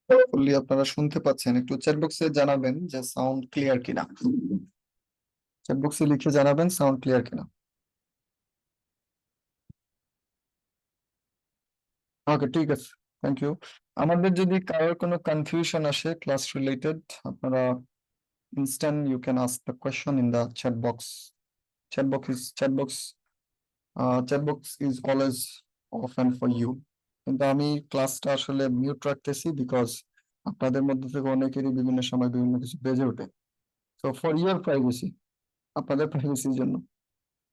Fully আপনারা শুনতে পাচ্ছেন, একটু চ্যাট বক্সে জানাবেন যে সাউন্ড ক্লিয়ার কিনা। চ্যাট বক্সে লিখে জানাবেন সাউন্ড ক্লিয়ার কিনা। ওকে, ঠিক আছে, থ্যাংক ইউ। আমাদের যদি কারোর কোনো কনফিউশন আসে ক্লাস রিলেটেড, আপনারা instant you can ask the question in the chat box. Chat box is always open for you. কিন্তু আমি ক্লাসটা আসলে মিউট রাখতেছি বিকজ আপনাদের মধ্যে থেকে অনেকেরই বিভিন্ন সময় বিভিন্ন কিছু বেজে ওঠে। সো ফর ইউর প্রাইভেসি, আপনাদের প্রাইভেসির জন্য।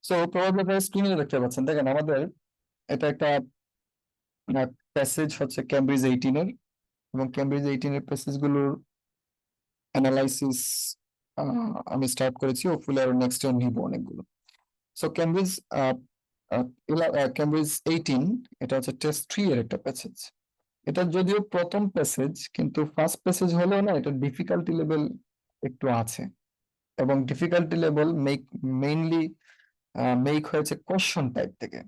সো প্রবাবলি আপনারা স্ক্রিনে দেখতে পাচ্ছেন, দেখেন আমাদের এটা একটা প্যাসেজ হচ্ছে ক্যামব্রিজ 18-এর, এবং ক্যামব্রিজ 18-এর প্যাসেজ গুলোর অ্যানালাইসিস আমি স্টার্ট করেছি, হোপফুলি আর নেক্সট টাইম নিব অনেকগুলো। সো ক্যামব্রিজ 18 এটা হচ্ছে টেস্ট 3 এর একটা প্যাসেজ। এটা যদিও প্রথম প্যাসেজ, কিন্তু ফার্স্ট প্যাসেজ হলেও না, এটা ডিফিকাল্টি লেভেল একটু আছে, এবং ডিফিকাল্টি লেভেল মেইনলি মেক হয়েছে কোশ্চেন টাইপ থেকে।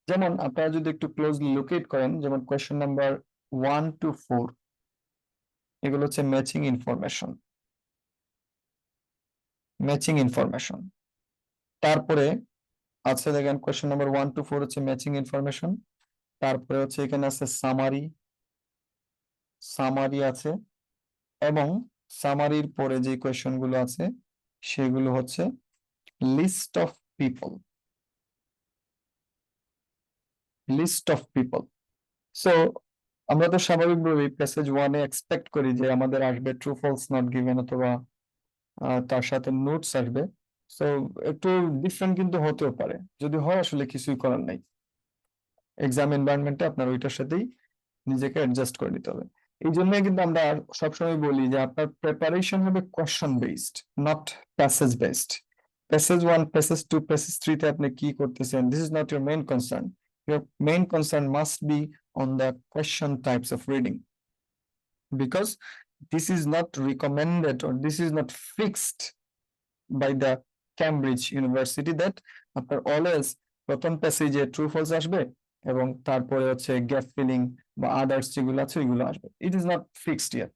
যেমন আপনারা যদি একটু ক্লোজলি লোকেট করেন, যেমন কোয়েশ্চেন নাম্বার 1 to 4, এগুলো হচ্ছে ম্যাচিং ইনফরমেশন। তারপরে আছে, দেখেন কোয়েশ্চেন নাম্বার 1 to 4 হচ্ছে ম্যাচিং ইনফরমেশন। তারপরে হচ্ছে এখানে আছে সামারি, আছে, এবং সামারির পরে যে কোয়েশ্চেন গুলো আছে সেগুলো হচ্ছে লিস্ট অফ পিপল, সো আমরা তো স্বাভাবিকভাবেই প্যাসেজ 1-এ এক্সপেক্ট করি যে আমাদের আসবে ট্রু ফলস নট গিভেন, অথবা তার সাথে নোটস আসবে। সো একটু ডিফারেন্ট কিন্তু হতেও পারে, যদি হয় আসলে কিছুই করার নাই, এক্সাম এনভায়রনমেন্টে আপনার ওইটার সাথেই নিজেকে অ্যাডজাস্ট করে নিতে হবে। এই জন্যই কিন্তু আমরা সবসময় বলি যে আপনার প্রেপারেশন হবে question based, not passage based. Passage 1, passage 2, passage 3 তে আপনি কি করতেছেন, this is not your main concern. Your main concern must be on the question types of reading, because this is not recommended or this is not fixed by the Cambridge University that আপনার always প্রথম প্যাসেজে true false আসবে এবং তারপরে হচ্ছে gap filling বা others যেগুলো আছে ওইগুলো আসবে। It is not fixed yet.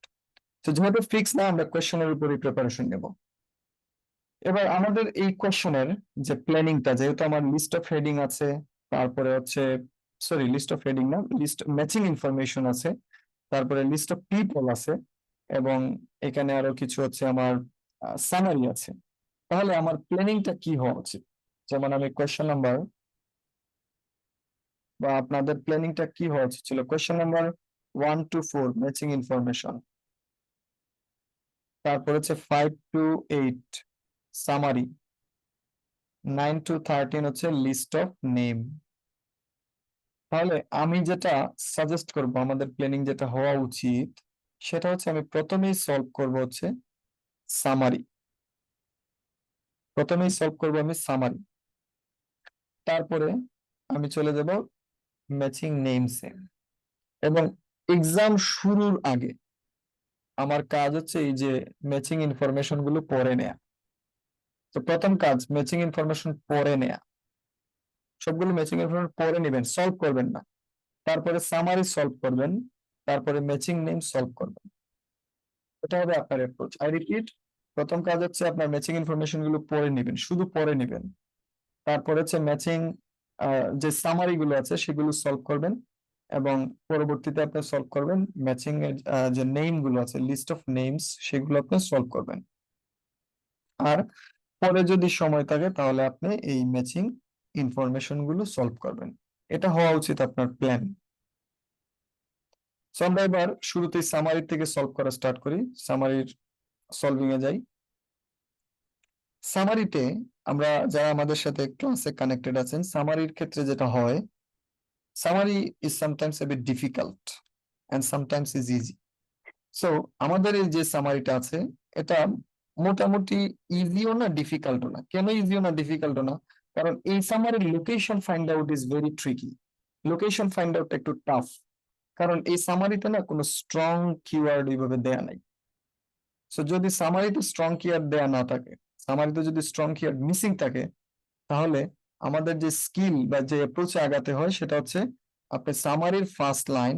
তো যেহেতু ফিক্স না, আমরা কোয়েশ্চেনের উপরই প্রিপারেশন নেব। এবার আমাদের এই কোয়েশ্চেনের যে প্ল্যানিংটা, যেহেতু আমার লিস্ট অফ হেডিং আছে, তারপরে হচ্ছে সরি লিস্ট অফ হেডিং না, লিস্ট ম্যাচিং ইনফরমেশন আছে, তারপরে লিস্ট অফ পিপল আছে, এবং এখানে আরো কিছু হচ্ছে আমার সামারি আছে। তাহলে আমার প্ল্যানিংটা কি হওয়া উচিত? যেমন আমি কোয়েশ্চেন নাম্বার, বা আপনাদের প্ল্যানিংটা কি হওয়া উচিত ছিল, question number 1 to 4 matching information, তারপর হচ্ছে 5 to 8 সামারি, 9 to 13 হচ্ছে লিস্ট অফ নেম। তাহলে আমি যেটা সাজেস্ট করব, আমাদের প্ল্যানিং যেটা হওয়া উচিত, সেটা হচ্ছে আমি প্রথমেই সলভ করব হচ্ছে সামারি। আমি সামারি, তারপরে আমি চলে যাব ম্যাচিং নেমসে, এবং এক্সাম শুরুর আগে আমার কাজ হচ্ছে এই যে ম্যাচিং ইনফরমেশন গুলো পড়ে নেয়া। তো প্রথম কাজ ম্যাচিং ইনফরমেশন পড়ে নেয়া, সবগুলো ম্যাচিং ইনফরমেশন পড়ে নেবেন, সলভ করবেন না। তারপরে সামারি সলভ করবেন, তারপরে ম্যাচিং নেম সলভ করবেন। এটা হবে আপনার অ্যাপ্রোচ। আই রিপিট, প্রথম কাজ হচ্ছে আপনার ম্যাচিং ইনফরমেশন গুলো পড়ে নেবেন, শুধু পড়ে নেবেন। তারপর হচ্ছে ম্যাচিং যে সামারি গুলো আছে সেগুলো সলভ করবেন, এবং পরবর্তীতে আপনি সলভ করবেন ম্যাচিং এর যে নেম গুলো আছে, লিস্ট অফ নেমস, সেগুলো আপনি সলভ করবেন। আর পরে যদি সময় থাকে তাহলে আপনি এই ম্যাচিং ইনফরমেশন গুলো সলভ করবেন। এটা হওয়া উচিত আপনার প্ল্যান। সো আমরা এবার শুরুতেই সামারি থেকে সলভ করা স্টার্ট করি, সামারির সলভিং এ যাই। সামারিতে আমরা যারা আমাদের সাথে ক্লাসে কানেক্টেড আছেন, সামারির ক্ষেত্রে যেটা হয়, summary is sometimes a bit difficult and sometimes is easy. So আমাদের এই যে সামারিটা আছে, এটা মোটামুটি ইজিও না ডিফিকাল্টও না। কেন ইজিও না ডিফিকাল্টও না? কারণ এই সামারির location find out is very tricky. Location find out একটু টাফ, কারণ এই সামারিতে না কোনো স্ট্রং কিওয়ার্ড এইভাবে দেয়া নাই। সো যদি সামারিতে স্ট্রং কিওয়ার্ড দেয়া না থাকে, সামারিতে যদি স্ট্রং কিওয়ার্ড মিসিং থাকে, তাহলে আমাদের যে স্কিল বা যে অ্যাপ্রোচে আগাতে হয় সেটা হচ্ছে আপনি সামারির ফার্স্ট লাইন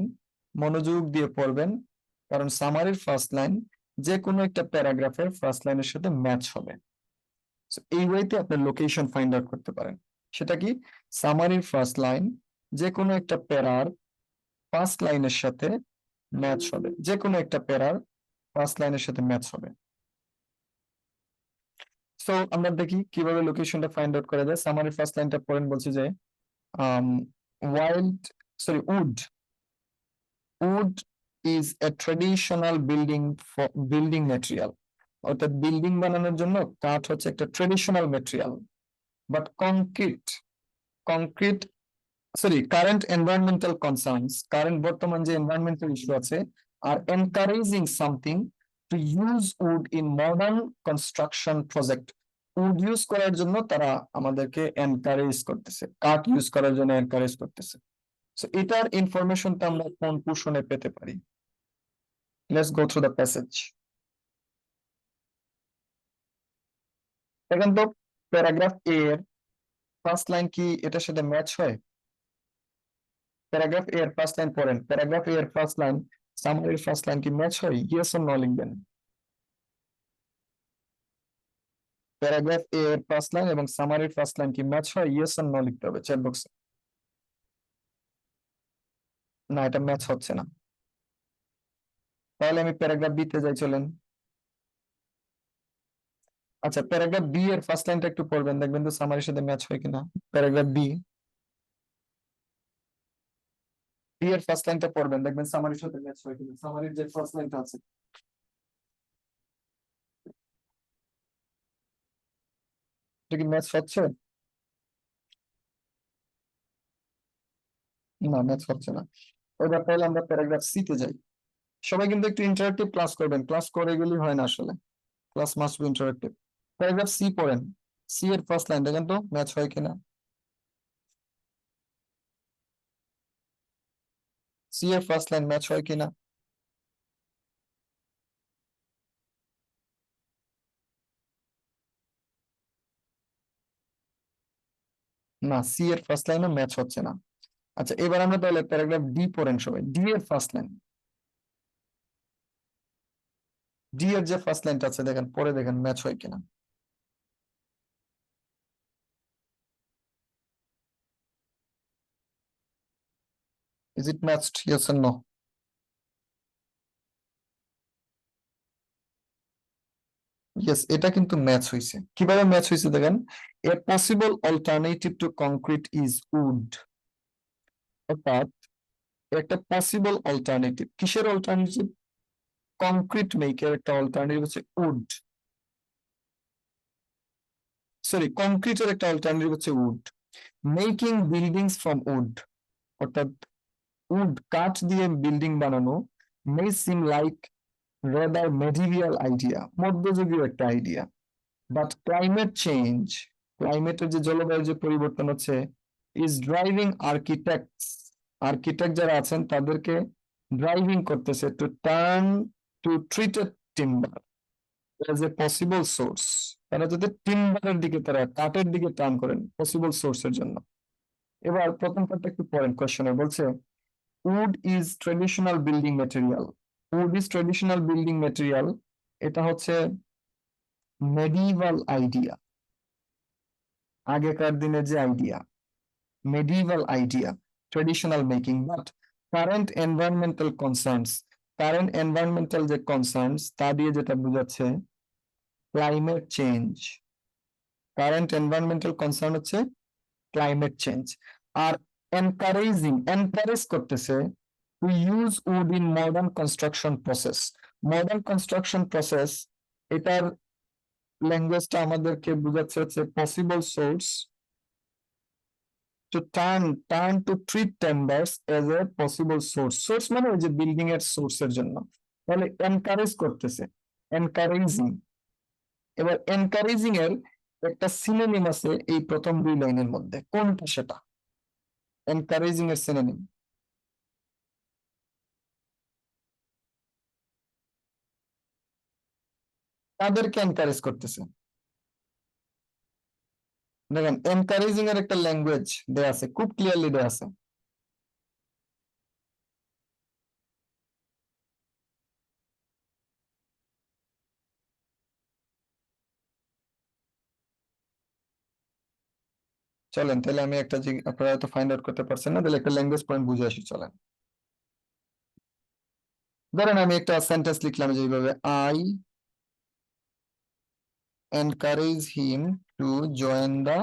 মনোযোগ দিয়ে পড়বেন, কারণ সামারির ফার্স্ট লাইন যে কোনো একটা প্যারাগ্রাফের ফার্স্ট লাইনের সাথে ম্যাচ হবে। এই ওয়েতে আপনি লোকেশন ফাইন্ড আউট করতে পারেন। সেটা কি, সামারির ফার্স্ট লাইন যে কোনো একটা প্যারার ফার্স্ট লাইনের সাথে ম্যাচ হবে, যে কোনো একটা প্যারার ফার্স্ট লাইনের সাথে ম্যাচ হবে। সো আমরা দেখি কিভাবে লোকেশনটা ফাইন্ড আউট করা যায়। সামারির ফার্স্ট লাইনটা পড়েন, বলছে যে wild sorry wood wood is a traditional building material. অর্থাৎ বিল্ডিং বানানোর জন্য কাঠ হচ্ছে একটা traditional material. But concrete current environmental concerns, current বর্তমান যে এনভায়রনমেন্টাল ইস্যু আছে, আর encouraging something to use wood in modern construction project. Wood use করার জন্য তারা আমাদেরকে এনকারেজ করতেছে, কাঠ ইউজ করার জন্য এনকারেজ করতেছে। সো এটার ইনফরমেশনটা আমরা কোন পোর্শনে পেতে পারি? Let's go through the passage. এখন তো প্যারাগ্রাফ এ এর ফার্স্ট লাইন কি এটার সাথে ম্যাচ হয়? প্যারাগ্রাফ এ এর ফার্স্ট লাইন পড়েন, প্যারাগ্রাফ এ এর ফার্স্ট লাইন সামারির ফার্স্ট লাইন কি ম্যাচ হয়? ইয়েস অর নো লিখবেন। প্যারাগ্রাফ এ এর ফার্স্ট লাইন এবং সামারির ফার্স্ট লাইন কি ম্যাচ হয়? ইয়েস অর নো লিখতে হবে চ্যাট বক্সে। না, এটা ম্যাচ হচ্ছে না। তাহলে আমি প্যারাগ্রাফ বি তে যাই, চলেন। আচ্ছা, প্যারাগ্রাফ বি এর ফার্স্ট লাইনটা একটু পড়বেন, দেখবেন তো সামারির সাথে ম্যাচ হয় কিনা। প্যারাগ্রাফ বি এর ফার্স্ট লাইনটা পড়বেন, দেখবেন সামারির সাথে ম্যাচ হয় কিনা। সামারির যে ফার্স্ট লাইনটা আছে এটা কি ম্যাচ হচ্ছে? না, ম্যাচ হচ্ছে না। এবার তাহলে আমরা প্যারাগ্রাফ সি তে যাই। সবাই কিন্তু একটু ইন্টারেক্টিভ ক্লাস করবেন, ক্লাস করে গেলেই হয় না আসলে, class must be interactive. Paragraph C পড়েন, সি এর ফার্স্ট লাইন দেখেন তো ম্যাচ হয় কিনা। সি এর ফার্স্ট লাইন ম্যাচ হয় কিনা। না, সি এর ফার্স্ট লাইনও ম্যাচ হচ্ছে না। আচ্ছা, এবার আমরা তাহলে প্যারাগ্রাফ ডি পড়েন সবাই, ডি এর ফার্স্ট লাইন। ডি এর যে ফার্স্ট লাইনটা আছে দেখেন, পরে দেখেন ম্যাচ হয় কিনা। Is it matched, yes or no? Yes, এটা কিন্তু ম্যাচ হয়েছে। কিভাবে ম্যাচ হয়েছে দেখেন, a possible alternative to concrete is wood. অর্থাৎ একটা পসিবল অল্টারনেটিভ, কিসের অল্টারনেটিভ? কংক্রিট মেকের একটা অল্টারনেটিভ হচ্ছে উড। কংক্রিটের একটা অল্টারনেটিভ হচ্ছে wood. Making buildings from wood, অর্থাৎ উড কাঠ দিয়ে বিল্ডিং বানানো, may seem like rather medieval idea, মধ্যযুগীয় একটা আইডিয়া। বাট ক্লাইমেট চেঞ্জ, ক্লাইমেটের যে জলবায়ুর যে পরিবর্তন হচ্ছে, ইজ ড্রাইভিং আর্কিটেক্ট যারা আছেন তাদেরকে ড্রাইভিং করতেছে to turn two treated timber as a possible source. তারা যাতে টিম্বারের দিকে, তারা কাঠের দিকে টার্ন করেন পসিবল সোর্সের জন্য। এবার প্রথম পার্টটা একটু পড়েন, কোশ্চেনে বলছে wood is traditional building material. Wood is traditional building material, এটা হচ্ছে মেডিভাল আইডিয়া, আগেকার দিনের যে idea, medieval idea, traditional making, but current environmental যে concerns তা দিয়ে যেটা বোঝাচ্ছে climate change। Current environmental concern হচ্ছে ক্লাইমেট চেঞ্জ। আর এনকারেজ করতেছে to use wood in modern construction process. Modern construction process, এটার ল্যাঙ্গুয়েজটা আমাদেরকে বোঝাচ্ছে হচ্ছে possible source to turn to treat timbers as a possible source মানে ওই যে বিল্ডিং এর সোর্সের জন্য। তাহলে এনকারেজ করতেছে, এনকারেজিং। এবার এনকারেজিং এর একটা সিনোনিম আছে এই প্রথম দুই লাইনের মধ্যে, কোনটা সেটা? এনকারেজিং এর সিনোনিম, তাদেরকে এনকারেজ করতেছে। দেখেন এনকারেজিং এর একটা ল্যাঙ্গুয়েজ দেয়া আছে, খুব ক্লিয়ারলি দেয়া আছে। চলেন তাহলে আমি একটা আপনারা তো ফাইন্ড আউট করতে পারছেন না, তাহলে একটা ল্যাঙ্গুয়েজ পয়েন্ট বুঝে আসি চলেন। ধরেন আমি একটা সেন্টেন্স লিখলাম যে এইভাবে, I encourage him to join the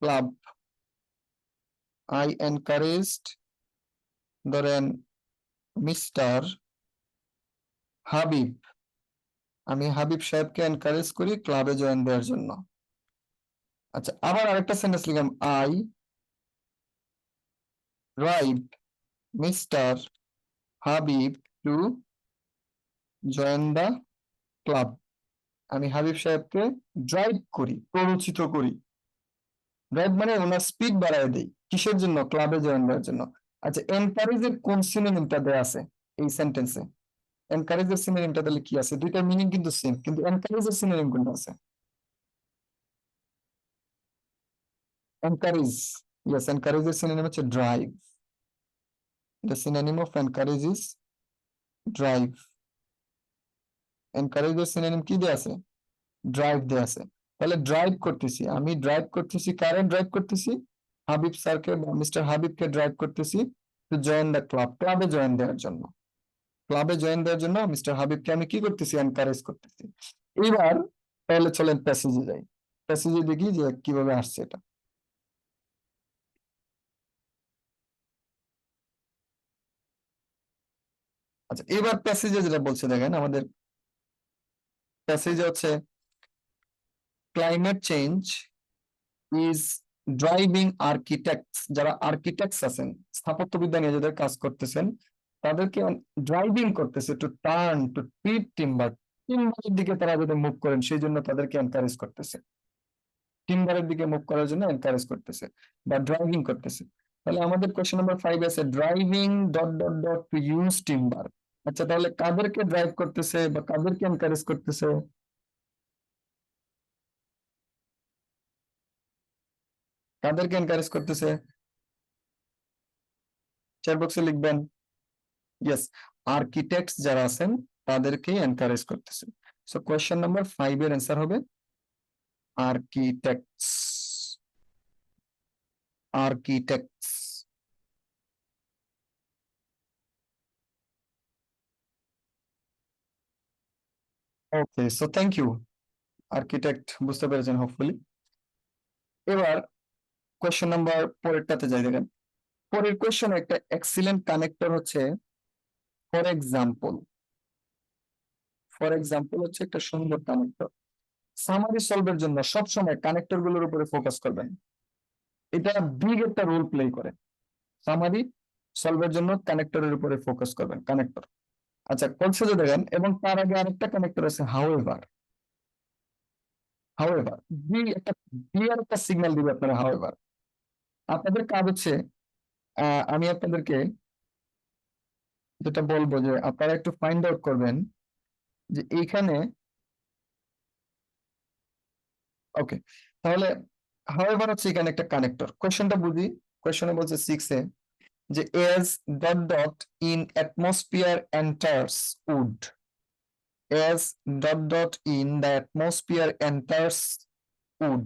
club. I encouraged, ধরেন মিস্টার হাবিব, আমি হাবিব সাহেবকে এনকারেজ করি ক্লাবে জয়েন দেওয়ার জন্য। আচ্ছা, আবার আরেকটা সেন্টেন্স লিখলাম, I drive Mr Habib to join the club. আমি হাবিব সাহেবকে ড্রাইভ করি, প্ররোচিত করি। ড্রাইভ মানে ওনার স্পিড বাড়ায় দেই, কিসের জন্য? ক্লাবে জয়েন দেওয়ার জন্য। আচ্ছা, এনকারেজের কোন সিনোনিমটা দেয়া আছে এই সেন্টেন্সে? এনকারেজের সিনোনিমটা তাহলে কি আছে? দুইটার মিনিং কিন্তু সেম, কিন্তু এনকারেজের সিনোনিম কোনটা আছে? এনকারেজ, ইয়েস, এনকারেজের সিনোনিম হচ্ছে drive. The synonym of encourage is drive. এনকারেজের সিনোনিম কি দেয়া আছে? ড্রাইভ দেয়া আছে। তাহলে ড্রাইভ করতেছি, আমি ড্রাইভ করতেছি, কারে ড্রাইভ করতেছি? হাবিব স্যারকে বা মিস্টার হাবিবকে ড্রাইভ করতেছি টু জয়েন দ্য ক্লাব, ক্লাবে জয়েন দেওয়ার জন্য। ক্লাবে জয়েন দেওয়ার জন্য মিস্টার হাবিবকে আমি কি করতেছি? এনকারেজ করতেছি। এবার তাহলে চলেন প্যাসেজে যাই, প্যাসেজে দেখি যে কিভাবে আসছে এটা। আচ্ছা, এবার প্যাসেজে যেটা বলছে দেখেন, আমাদের প্যাসেজে হচ্ছে climate change is driving architects, যারা আর্কিটেক্টস আছেন, স্থাপত্যবিদ্যা নিয়ে যাদের কাজ করতেছেন, তাদেরকে ড্রাইভিং করতেছে to turn to treat timber, টিম্বারের দিকে তারা যদি মুভ করেন সেই জন্য তাদেরকে এনকারেজ করতেছে, টিম্বারের দিকে মুভ করার জন্য এনকারেজ করতেছে বা ড্রাইভিং করতেছে। তাহলে আমাদের কোশ্চেন নাম্বার 5 আছে driving dot dot dot to use timber. আচ্ছা, তাহলে কাদেরকে ড্রাইভ করতেছে বা কাদেরকে এনকারেজ করতেছে? কাদেরকে এনকারেজ করতেছে? চ্যাট বক্সে লিখবেন। ইয়েস, আর্কিটেক্টস যারা আছেন তাদেরকেই এনকারেজ করতেছে। সো কোয়েশ্চেন নাম্বার 5 এর অ্যান্সার হবে architects. Architects. Okay, so thank you. Architect বুঝতে পেরেছেন হোপফুলি। এবার কোয়েশ্চেন নাম্বার পরেরটাতে যাই দেখেন। পরের কোয়েশ্চেন একটা এক্সিলেন্ট কানেক্টর হচ্ছে ফর এক্সাম্পল। ফর এক্সাম্পল হচ্ছে একটা সুন্দর কানেক্টর। সামারি সলভের জন্য সবসময় কানেক্টর গুলোর উপরে ফোকাস করবেন, এটা বিগ একটা রোল প্লে করে। সামারি সলভের জন্য কানেক্টরের উপরে ফোকাস করবেন, কানেক্টর। আচ্ছা, কনসেপ্ট দেখেন, এবং তার আগে আরেকটা কানেক্টর আছে হাউএভার। হাউএভার বি একটা, বি আর একটা সিগন্যাল দিবে আপনারা হাউএভার। আপনাদের কাজ হচ্ছে, আমি আপনাদেরকে যেটা বলবো যে আপনারা একটু ফাইন্ড আউট করবেন যে এইখানে, ওকে, তাহলে হাউএভার হচ্ছে এখানে একটা কানেক্টর। কোশ্চেনটা বুঝি। কোশ্চেনে বলছে 6 এ যে as dot dot in atmosphere enters wood, as dot dot in the atmosphere enters wood,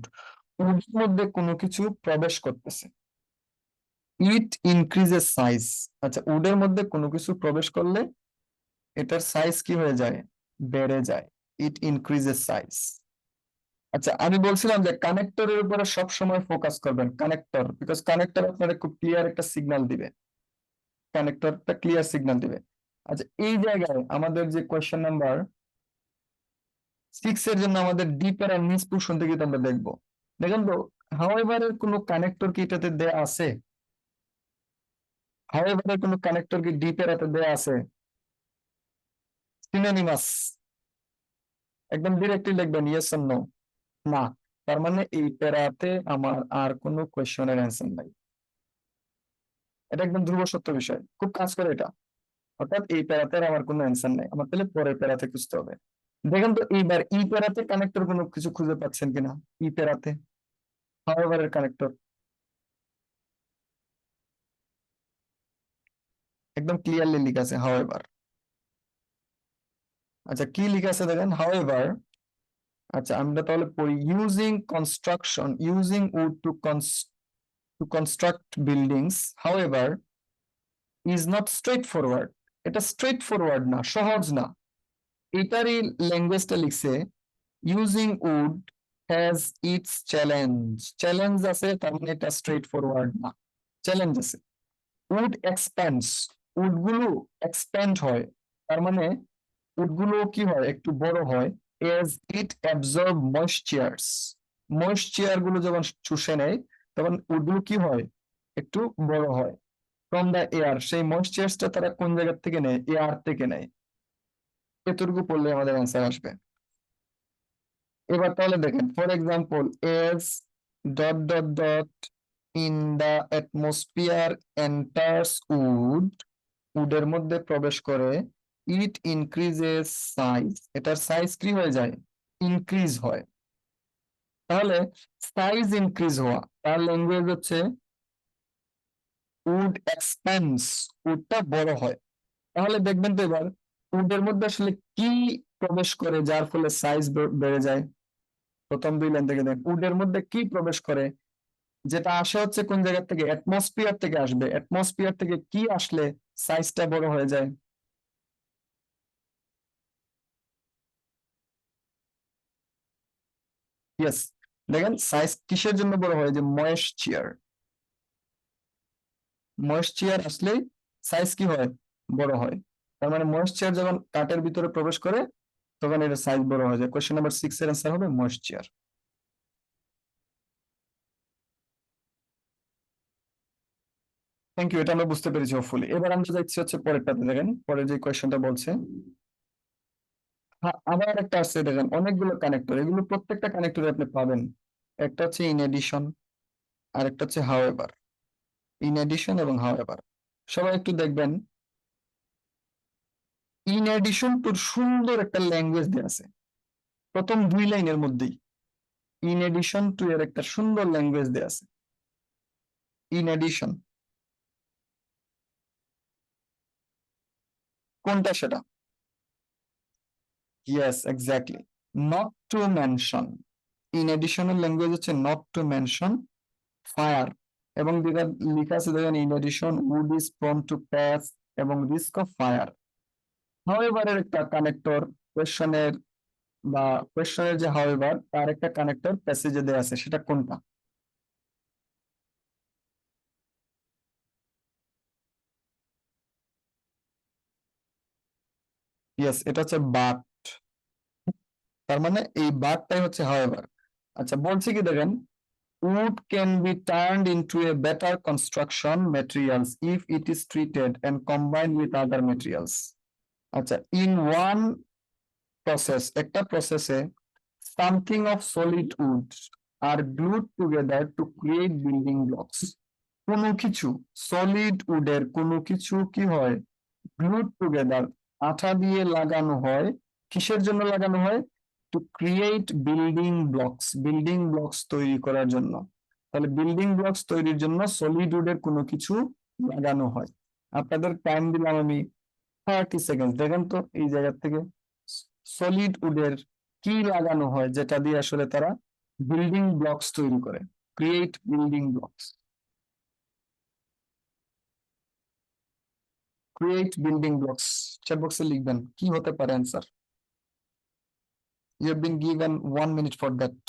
উডের মধ্যে কোনো কিছু প্রবেশ করতেছে, ইট ইনক্রিজেস সাইজ। আচ্ছা, উডের মধ্যে কোনো কিছু প্রবেশ করলে এটার সাইজ কি হয়ে যায়? বেড়ে যায়। ইট ইনক্রিজেস সাইজ। আচ্ছা, আমি বলছিলাম যে কানেক্টরের উপরে সব সময় ফোকাস করবেন, কানেক্টর, বিকজ কানেক্টর আপনাদের খুব ক্লিয়ার একটা সিগন্যাল দিবে, কানেক্টরটা ক্লিয়ার সিগন্যাল দিবে। আচ্ছা, এই জায়গায় আমাদের যে কোয়েশ্চেন নাম্বার 6 এর জন্য আমাদের ডিপ আর নিচ পোর্শন থেকে কিন্তু আমরা দেখবো। দেখেন তো, হাউএভার এর কোনো কানেক্টর কি এটাতে দেয়া আছে? হাউএভার এর কোনো কানেক্টর কি ডিপ এর এতে দেয়া আছে? সিনোনিমাস, একদম ডিরেক্টলি লিখবেন ইয়েস অর নো। না, তার মানে এই প্যারাতে আমার আর কোনো কোয়েশ্চনের অ্যান্সার নাই। এটা একদম ধ্রুব সত্য বিষয়, খুব কাজ করে এটা। অর্থাৎ এই প্যারাতে আর আমার কোনো অ্যান্সার নাই, আমার তাহলে পরের প্যারাতে খুঁজতে হবে। দেখেন তো এইবার ই প্যারাতে কানেক্টর কোনো কিছু খুঁজে পাচ্ছেন কিনা? ই প্যারাতে হাউএভার এর কানেক্টর একদম ক্লিয়ারলি লেখা আছে হাউএভার। আচ্ছা, কি লেখা আছে দেখেন, হাউএভার আচ্ছা, আমরা তাহলে পড়ি, using wood to construct buildings however is not straightforward. এটা স্ট্রেট ফরওয়ার্ড না, সহজ না। এটারই ল্যাঙ্গুয়েজটা লিখছে, using wood has its challenge আছে, তার মানে এটা স্ট্রেট ফরওয়ার্ড না, চ্যালেঞ্জ আছে। উড এক্সপ্যান্ডস, উড গুলো এক্সপ্যান্ড হয়, তার মানে উড গুলো কি হয়, একটু বড় হয়। এজ ইট অ্যাবজর্ব ময়েশ্চার গুলো যখন চুষে নেয়, তখন উড গুলো কি হয়, একটু বড় হয়। ফ্রম দ্য এয়ার, সেই ময়েশ্চারটা তারা কোন জায়গা থেকে নেয়, এয়ার থেকে নেয়। এতটুকু পড়লে আমাদের অ্যান্সার আসবে। এবার তাহলে দেখেন, for example, as dot dot dot in the atmosphere enters উডের মধ্যে প্রবেশ করে, ইট ইনক্রিজেস সাইজ, এটার সাইজ কি হয়ে যায়, ইনক্রিজ হয়। তাহলে সাইজ ইনক্রিজ হওয়া, তার ল্যাঙ্গুয়েজ হচ্ছে উড এক্সপ্যান্ডস, উডটা বড় হয়। তাহলে দেখবেন তো এবার, উডের মধ্যে আসলে কি প্রবেশ করে যার ফলে সাইজ বেড়ে যায়। প্রথম দুই লাইন থেকে দেখেন, উডের মধ্যে কি প্রবেশ করে, যেটা আসে হচ্ছে কোন জায়গা থেকে, অ্যাটমসফিয়ার থেকে আসবে, অ্যাটমসফিয়ার থেকে কি আসলে সাইজটা বড় হয়ে যায়। ইয়েস, দেখেন সাইজ কিসের জন্য বড় হয়, যে ময়েশ্চার আসলেই সাইজ কি হয়, বড় হয়। তার মানে ময়েশ্চার যখন কাঠের ভিতরে প্রবেশ করে, তখন এর সাইজ বড় হয়ে যায়। কোশ্চেন নাম্বার 6 এর অ্যান্সার হবে ময়েশ্চার। থ্যাংক ইউ, এটা আমরা বুঝতে পেরেছি হোপফুলি। এবার আমরা যাচ্ছি হচ্ছে পরেরটাতে, দেখেন পরে যে কোয়েশ্চেনটা বলছে। হ্যাঁ, আবার একটা আছে, দেখেন অনেকগুলো কানেক্টর, এগুলো প্রত্যেকটা কানেক্টরে আপনি পাবেন। একটা হচ্ছে ইন এডিশন, আর একটা হচ্ছে হাউএভার। ইন এডিশন এবং হাউএভার, সবাই একটু দেখবেন। ইন এডিশন তোর সুন্দর একটা ল্যাঙ্গুয়েজ দেওয়া আছে প্রথম দুই লাইনের মধ্যেই। ইন এডিশন টু এর একটা সুন্দর ল্যাঙ্গুয়েজ দেওয়া আছে। ইন এডিশন কোনটা সেটা? Yes, exactly, not to mention. In এডিশনের ল্যাঙ্গুয়েজ হচ্ছে নট টু মেনশন ফায়ার। এবং যেটা লেখা আছে দেখেন, in addition wood is prone to patch এবং রিস্ক অফ ফায়ার। হাউএভার এর একটা কানেক্টর, কোয়েশ্চনের বা কোয়েশ্চনের যে হাউএভার তার একটা কানেক্টর প্যাসেজে দেওয়া আছে, সেটা কোনটা? ইয়েস, এটা হচ্ছে বাট। তার মানে এই বাটটাই হচ্ছে হাউএভার। আচ্ছা, বলছি কি দেখেন, wood can be turned into a better construction materials if it is treated and combined with other materials. আচ্ছা, in one process, একটা প্রসেসে something of solid wood are glued together to create building blocks. কোনো কিছু solid উডের কোনো কিছু কি হয়, গ্লুড together, আঠা দিয়ে লাগানো হয়। কিসের জন্য লাগানো হয়? টু ক্রিয়েট বিল্ডিং ব্লকস তৈরি করার জন্য। তাহলে বিল্ডিং ব্লকস তৈরির জন্য সলিড উডের কোনো কিছু লাগানো হয়। আপনাদের টাইম দিলাম আমি 30 সেকেন্ড, দেখেন তো এই জায়গা থেকে সলিড উডের কি লাগানো হয় যেটা দিয়ে আসলে তারা বিল্ডিং ব্লকস তৈরি করে, create building blocks. Create building blocks, chat বক্সে লিখবেন কি হতে পারে answer. You have been given 1 minute for that.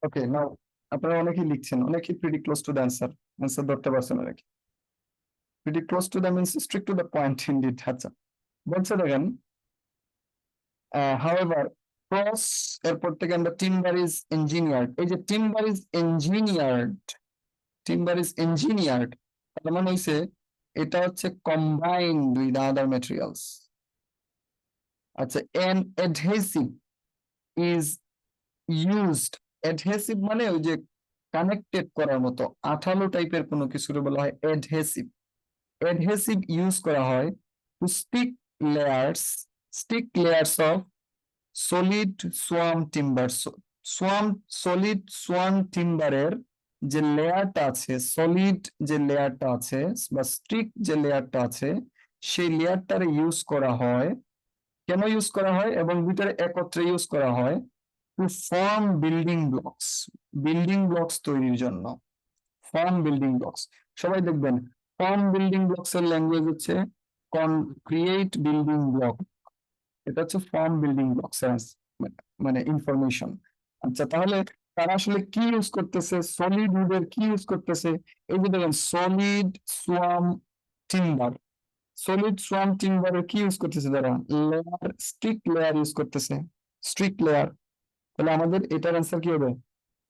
Okay, now আপনারা অনেকেই লিখছেন, অনেকেই pretty close to the answer, answer ধরতে পারছেন অনেকে। Pretty close to the means strict to the point indeed. আচ্ছা, বলছে দেখেন, হাউএভার ক্রস, এরপর থেকে আমরা টিম্বার ইজ ইঞ্জিনিয়ার্ড, এই যে timber is engineered, timber is engineered, তার মানে হইছে এটা হচ্ছে combined with other materials। আচ্ছা, an adhesive is used, adhesive মানে ওই যে কানেক্টেড করার মতো আঠালো টাইপের কোনো কিছুর বলা হয় adhesive। adhesive ইউজ করা হয় to stick layers of solid sawn timber. Solid sawn টিম্বারের যে লেয়ারটা আছে, সলিড যে লেয়ারটা আছে বা স্ট্রিক যে লেয়ারটা আছে, সেই লেয়ারটারে ইউজ করা হয়। কেন ইউজ করা হয় এবং দুইটারে একত্রে ইউজ করা হয়? To form building blocks, building blocks তৈরির জন্য। ফর্ম বিল্ডিং ব্লকস, সবাই দেখবেন ফর্ম বিল্ডিং ব্লকস এর ল্যাঙ্গুয়েজ হচ্ছে ক্রিয়েট বিল্ডিং ব্লক। এটা হচ্ছে ফর্ম বিল্ডিং ব্লকস মানে ইনফরমেশন। আচ্ছা, তাহলে তারা আসলে কি ইউজ করতেছে? সলিড উডের কি ইউজ করতেছে? এই যে দেখেন solid sawn timber, solid sawn টিম্বারের কি ইউজ করতেছে তারা? লেয়ার, স্ট্রিক লেয়ার ইউজ করতেছে, স্ট্রিক লেয়ার। তাহলে আমাদের এটার অ্যান্সার কি হবে?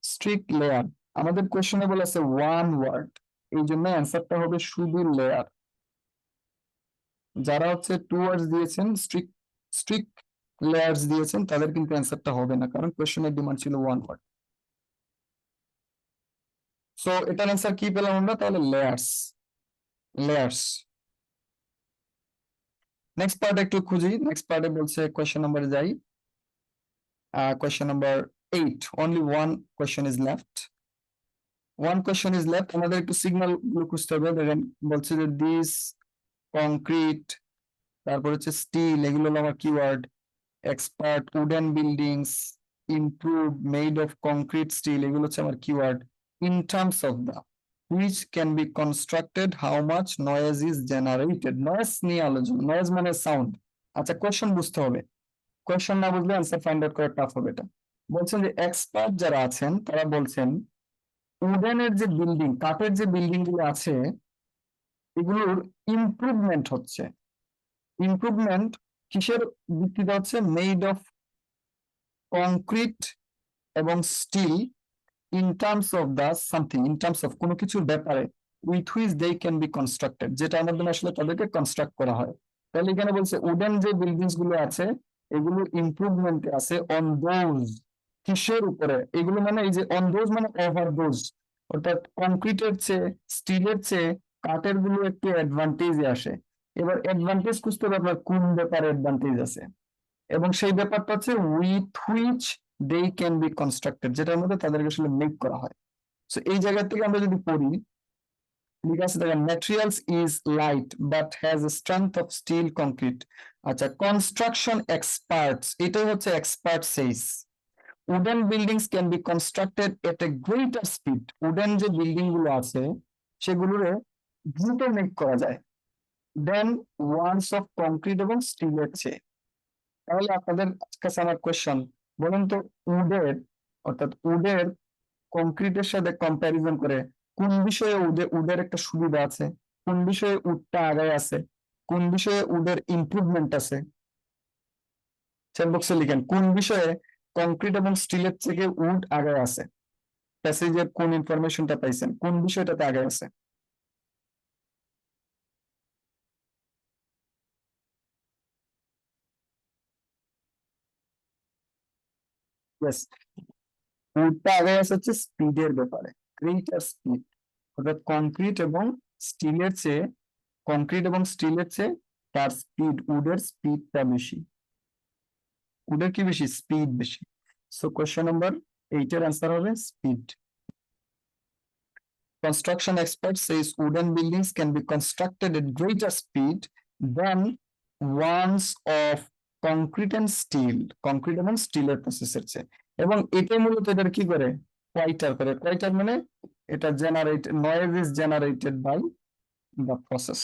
Stick layer. আমাদের কোশ্চেনে বলেছে ওয়ান ওয়ার্ড, এই জন্য অ্যান্সারটা হবে শুধু লেয়ার। যারা হচ্ছে টু ওয়ার্ডস দিয়েছেন, স্ট্রিক স্ট্রিক লেয়ার্স দিয়েছেন, তাদের কিন্তু অ্যান্সারটা হবে না, কারণ কোশ্চেনের ডিমান্ড ছিল ওয়ান ওয়ার্ড। সো এটার অ্যান্সার কি পেলাম আমরা? তাহলে লেয়ার্স, লেয়ার্স। নেক্সট পার্ট একটু খুঁজি। নেক্সট পার্টে বলছে, কোয়েশ্চেন নাম্বার যাই, question number 8, only one question is left. One question is left, আমাদের একটু সিগন্যাল গুলো খুঁজতে হবে। দেখেন বলছে যে দিস, কংক্রিট, তারপর হচ্ছে স্টিল, এগুলো হলো আমার keyword. Expert, wooden buildings, improve, made of concrete steel, এগুলো হচ্ছে আমার keyword. In terms of the which can be constructed, how much noise is generated। Noise নিয়ে আলোচনা, নয়েজ মানে সাউন্ড। আচ্ছা, কোয়েশ্চেন বুঝতে হবে, কোয়েশ্চেন না বুঝলে অ্যান্সার ফাইন্ড আউট করা টাফ হবে। এটা বলছেন যে এক্সপার্ট যারা আছেন তারা বলছেন উডেনের যে বিল্ডিং, কাঠের যে বিল্ডিং গুলো আছে, এগুলোর ইমপ্রুভমেন্ট হচ্ছে। ইমপ্রুভমেন্ট কিসের ভিত্তিতে হচ্ছে? মেড অফ কংক্রিট এবং steel, in terms of the something, in terms of কোনো কিছুর ব্যাপারে, with which they can be constructed, যেটার মাধ্যমে আসলে তাদেরকে কনস্ট্রাক্ট করা হয়। তাহলে এখানে বলছে উডেন যে বিল্ডিংস গুলো আছে, এগুলো ইমপ্রুভমেন্টে আছে অন দোজ। কিসের উপরে? এগুলো মানে এই যে অন দোজ মানে ওভার দোজ, অর্থাৎ কংক্রিটের চেয়ে, স্টিলের চেয়ে কাঠের গুলো একটু অ্যাডভান্টেজে আসে। এবার অ্যাডভান্টেজ খুঁজতে হবে আপনার কোন ব্যাপারে অ্যাডভান্টেজ আছে, এবং সেই ব্যাপারটা হচ্ছে with which they can be constructed, যেটার মধ্যে তাদেরকে আসলে মেক করা হয়। সো এই জায়গা থেকে আমরা যদি পড়ি, ঠিক আছে, দেখেন materials is light but has a strength of steel concrete. আচ্ছা, কনস্ট্রাকশন এক্সপার্টস, এটাই হচ্ছে expert says wooden buildings can be constructed at a greater speed. Wooden যে বিল্ডিং গুলো আছে সেগুলোরে দ্রুত মেক করা যায় দেন ওয়ান্স অফ কংক্রিট এবং স্টিলের চেয়ে। তাহলে আপনাদের কাছে আমার কোয়েশ্চন, বলুন তো উডের, অর্থাৎ উডের কংক্রিটের সাথে কম্প্যারিজন করে কোন বিষয়ে উডের একটা সুবিধা আছে, কোন বিষয়ে উডটা আগায় আছে, কোন বিষয়ে উডের ইমপ্রুভমেন্ট আছে? চ্যাট বক্সে লিখেন কোন বিষয়ে কংক্রিট এবং স্টিলের থেকে উড আগায় আছে। প্যাসেজের কোন ইনফরমেশনটা পাইছেন, কোন বিষয়টাতে আগায় আছে? ইয়েস, উডটা আগায় আছে হচ্ছে স্পিডের ব্যাপারে, গ্রেটার স্পিড। অর্থাৎ কংক্রিট এবং স্টিলের চেয়ে তার স্পিড, উডের স্পিডটা বেশি। উডের কি বেশি? স্পিড বেশি। সো কোয়েশ্চেন নাম্বার 8 এর অ্যান্সার হবে speed. Construction expert says wooden buildings can be constructed at greater speed than ones of concrete and steel, concrete এবং স্টিলের প্রসেসের চেয়ে। এবং এটাই মূলত এটার কি করে? কোয়াইটার করে। কোয়াইটার মানে এটা generate, noise is generated by the process.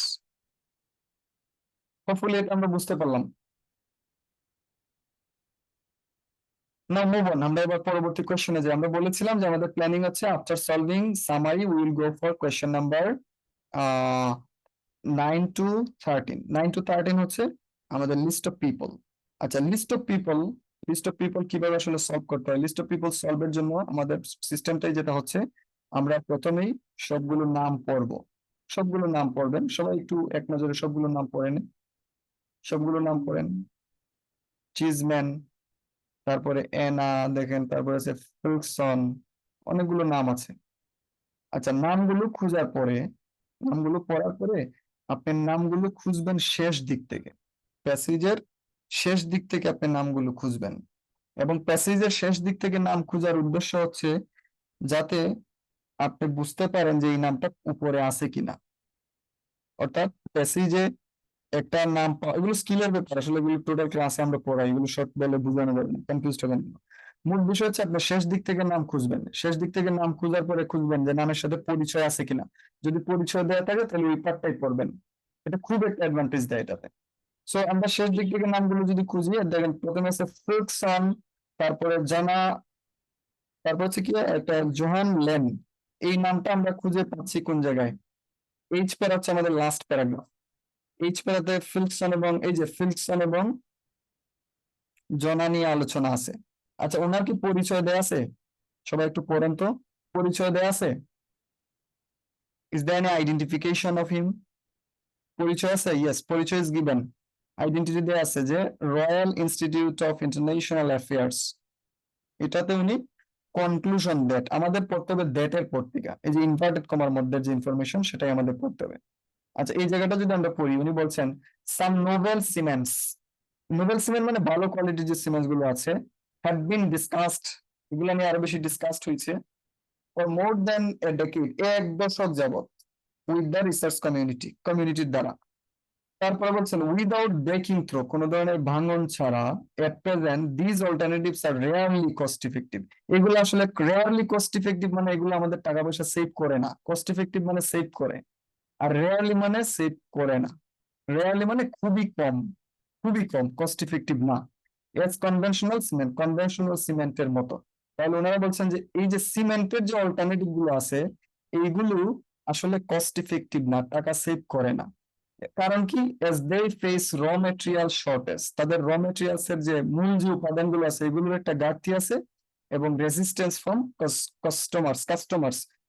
Hopefully এটা আমরা বুঝতে পারলাম। না, মুভ অন, আমরা এবার পরবর্তী কোশ্চেনে যাই। আমরা বলেছিলাম যে আমাদের প্ল্যানিং হচ্ছে after solving summary we will go for question number 9 to 13। 9 to 13 হচ্ছে আমাদের লিস্ট অফ পিপল। আচ্ছা, লিস্ট অফ পিপল কিভাবে আসলে সলভ করতে হয়? লিস্ট অফ পিপল সলভের জন্য আমাদের সিস্টেমটাই যেটা হচ্ছে, আমরা প্রথমেই সবগুলো নাম পড়বো। সবগুলো নাম পড়বেন, সবাই একটু এক নজরে সবগুলো নাম পড়েন, সবগুলো নাম পড়েন। চিজম্যান, তারপরে এনা, দেখেন তারপরে আছে ফিলসন, অনেকগুলো নাম আছে। আচ্ছা, নামগুলো খোঁজার পরে, নামগুলো পড়ার পরে আপনি নামগুলো খুঁজবেন শেষ দিক থেকে, প্যাসেজের শেষ দিক থেকে আপনি নামগুলো খুঁজবেন। এবং প্যাসেজের শেষ দিক থেকে নাম খোঁজার উদ্দেশ্য হচ্ছে যাতে আপনি বুঝতে পারেন যে এই নামটা উপরে আছে কিনা। অর্থাৎ প্যাসেজে একটা নাম এগুলো স্কিলের ব্যাপার, আসলে এগুলো টোটাল ক্লাসে আমরা পড়াই, এগুলো শর্ট বলে বোঝানো যাবে না, কনফিউজ হবেন না। মূল বিষয় হচ্ছে আপনি শেষ দিক থেকে নাম খুঁজবেন, শেষ দিক থেকে নাম খোঁজার পরে খুঁজবেন যে নামের সাথে পরিচয় আছে কিনা। যদি পরিচয় দেওয়া থাকে তাহলে ওই পার্টটাই পড়বেন। এটা খুব একটা অ্যাডভান্টেজ দেয় এটাতে। সো আমরা শেষ দিক থেকে নামগুলো যদি খুঁজি, দেখেন প্রথমে আছে ফ্রিকসন, তারপরে জানা, তারপর হচ্ছে কি একটা জোহান লেন। এই নামটা আমরা খুঁজে পাচ্ছি কোন জায়গায়? এইচ প্যারা হচ্ছে আমাদের লাস্ট প্যারাগ্রাফ। এইচ প্যারাতে ফিল্কসন এবং এই যে ফিল্কসন এবং জনা নিয়ে আলোচনা আছে। আচ্ছা, ওনার কি পরিচয় দেয়া আছে? সবাই একটু পড়েন তো, পরিচয় দেয়া আছে? Is there any identification of him? পরিচয় আছে? ইয়েস, পরিচয় ইজ গিভেন। আইডেন্টিটি দেয়া আছে যে royal institute of international affairs. এটাতে উনি কনক্লুশন দ্যাট, আমাদের পড়তে হবে দ্যাট এর পত্রিকা, এই যে ইনভার্টেড কমার মধ্যে যে ইনফরমেশন সেটাই আমাদের পড়তে হবে। আচ্ছা, এই জায়গাটা যদি আমরা পড়ি, উনি বলছেন সাম নোবেল সিমেন্টস, নোবেল সিমেন্ট মানে ভালো কোয়ালিটির যে সিমেন্টস গুলো আছে, হ্যাভ বিন ডিসকাসড, এগুলো নিয়ে আরো বেশি ডিসকাসড হয়েছে for more then A decade, এক দশক যাবত, উইথ দ্য রিসার্চ কমিউনিটির দ্বারা। তারপরে বলছেন উইদাউট ব্রেকিং থ্রো, কোন ধরনের ভাঙন ছাড়া, at present these alternatives are rarely cost effective. এগুলো আসলে রেয়ারলি কস্ট ইফেক্টিভ মানে এগুলো আমাদের টাকা পয়সা সেভ করে না, কস্ট ইফেক্টিভ মানে সেভ করে, আর রেয়ারলি মানে সেভ করে না। রেয়ারলি মানে খুবই কম, খুবই কম, কস্ট ইফেক্টিভ না। এস কনভেনশনাল সিমেন্ট, কনভেনশনাল সিমেন্টের মতো। তাহলে ওনারা বলছেন যে এই যে সিমেন্টের যে অল্টারনেটিভ গুলো আছে, এইগুলো আসলে কস্ট ইফেক্টিভ না, টাকা সেভ করে না। কারণ কি? As they face raw material shortage, তাদের র মেটেরিয়ালস এর যে মূল যে উপাদানগুলো আছে এগুলোর একটা ঘাটতি আছে, এবং রেজিস্ট্যান্স ফ্রম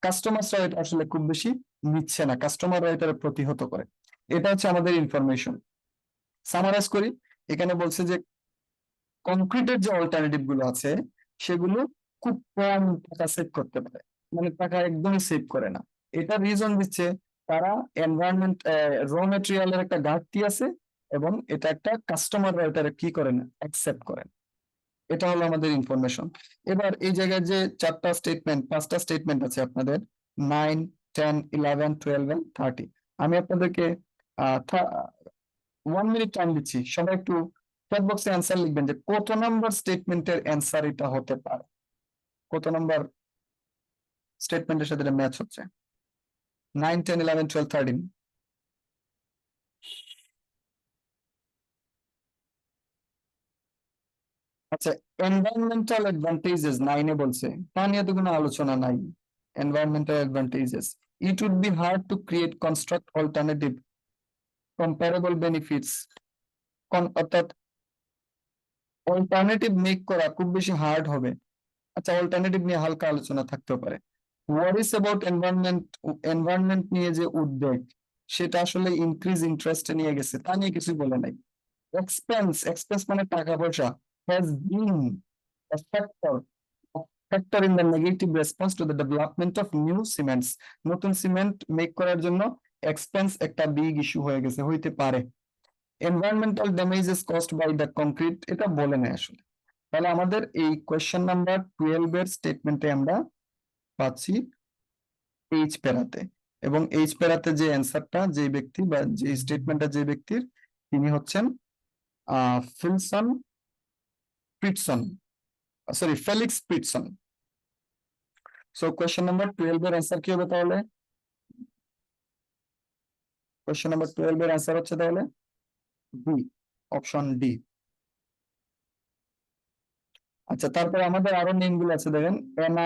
কাস্টমার্সরা এটা আসলে খুব বেশি নিচ্ছে না, কাস্টমাররা এটা প্রতিহত করে। এটা হচ্ছে আমাদের ইনফরমেশন। সামারাইজ করি, এখানে বলছে যে কংক্রিটের যে অল্টারনেটিভ গুলো আছে সেগুলো খুব কম টাকা সেভ করতে পারে, মানে টাকা একদমই সেভ করে না। এটা রিজন দিচ্ছে তারা এনভায়রনমেন্ট, র মেটেরিয়ালের একটা ঘাটতি আছে, এবং এটা একটা কাস্টমাররা এটা কি করেন, অ্যাকসেপ্ট করেন। এটা হলো আমাদের ইনফরমেশন। এবার এই জায়গায় যে চারটা স্টেটমেন্ট, পাঁচটা স্টেটমেন্ট আছে আপনাদের, 9, 10, 11, 12 and 30। আমি আপনাদেরকে 1 মিনিট টাইম দিচ্ছি, সবাই একটু চ্যাট বক্সে অ্যান্সার লিখবেন যে কত নাম্বার স্টেটমেন্টের অ্যান্সার এটা হতে পারে, কত নাম্বার স্টেটমেন্টের সাথে এটা ম্যাচ হচ্ছে। 9, 10, 11, 12, 13। আচ্ছা, এনভায়রনমেন্টাল অ্যাডভান্টেজেস 9-এ বলছে, তা নিয়ে তো কোনো আলোচনা নাই। Environmental advantages, it would be hard to create construct alternative comparable benefits, অর্থাৎ অল্টারনেটিভ মেক করা খুব বেশি হার্ড হবে। আচ্ছা, অল্টারনেটিভ নিয়ে হালকা আলোচনা থাকতে পারে। ওয়ারিস অ্যাবাউট এনভায়রনমেন্ট, এনভায়রনমেন্ট নিয়ে যে উদ্বেগ সেটা আসলে ইনক্রিজ ইন্টারেস্টে নিয়ে গেছে, তা নিয়ে কিছুই বলে নাই। এক্সপেন্স, এক্সপেন্স মানে টাকা পয়সা, has been a factor factor in the negative response to the development of new cements, নতুন সিমেন্ট মেক করার জন্য এক্সপেন্স একটা বিগ ইস্যু হয়ে গেছে, হইতে পারে। Environmental damages caused by the concrete, এটা বলে নাই আসলে। তাহলে আমাদের এই কোয়েশ্চেন নাম্বার 12 এর স্টেটমেন্টে আমরা পাচ্ছি এইচ প্যারাতে, এবং এইচ প্যারাতে যে অ্যান্সারটা, যে ব্যক্তি বা যে স্টেটমেন্টটা যে ব্যক্তির, তিনি হচ্ছেন Philson Pritson, sorry Felix Pritson. So question number 12 এর অ্যান্সার কি হবে তাহলে? কোয়েশ্চেন নাম্বার 12 এর অ্যান্সার হচ্ছে তাহলে ডি, অপশন ডি। আচ্ছা, তারপরে আমাদের আরো নেম গুলো আছে, দেখেন এনা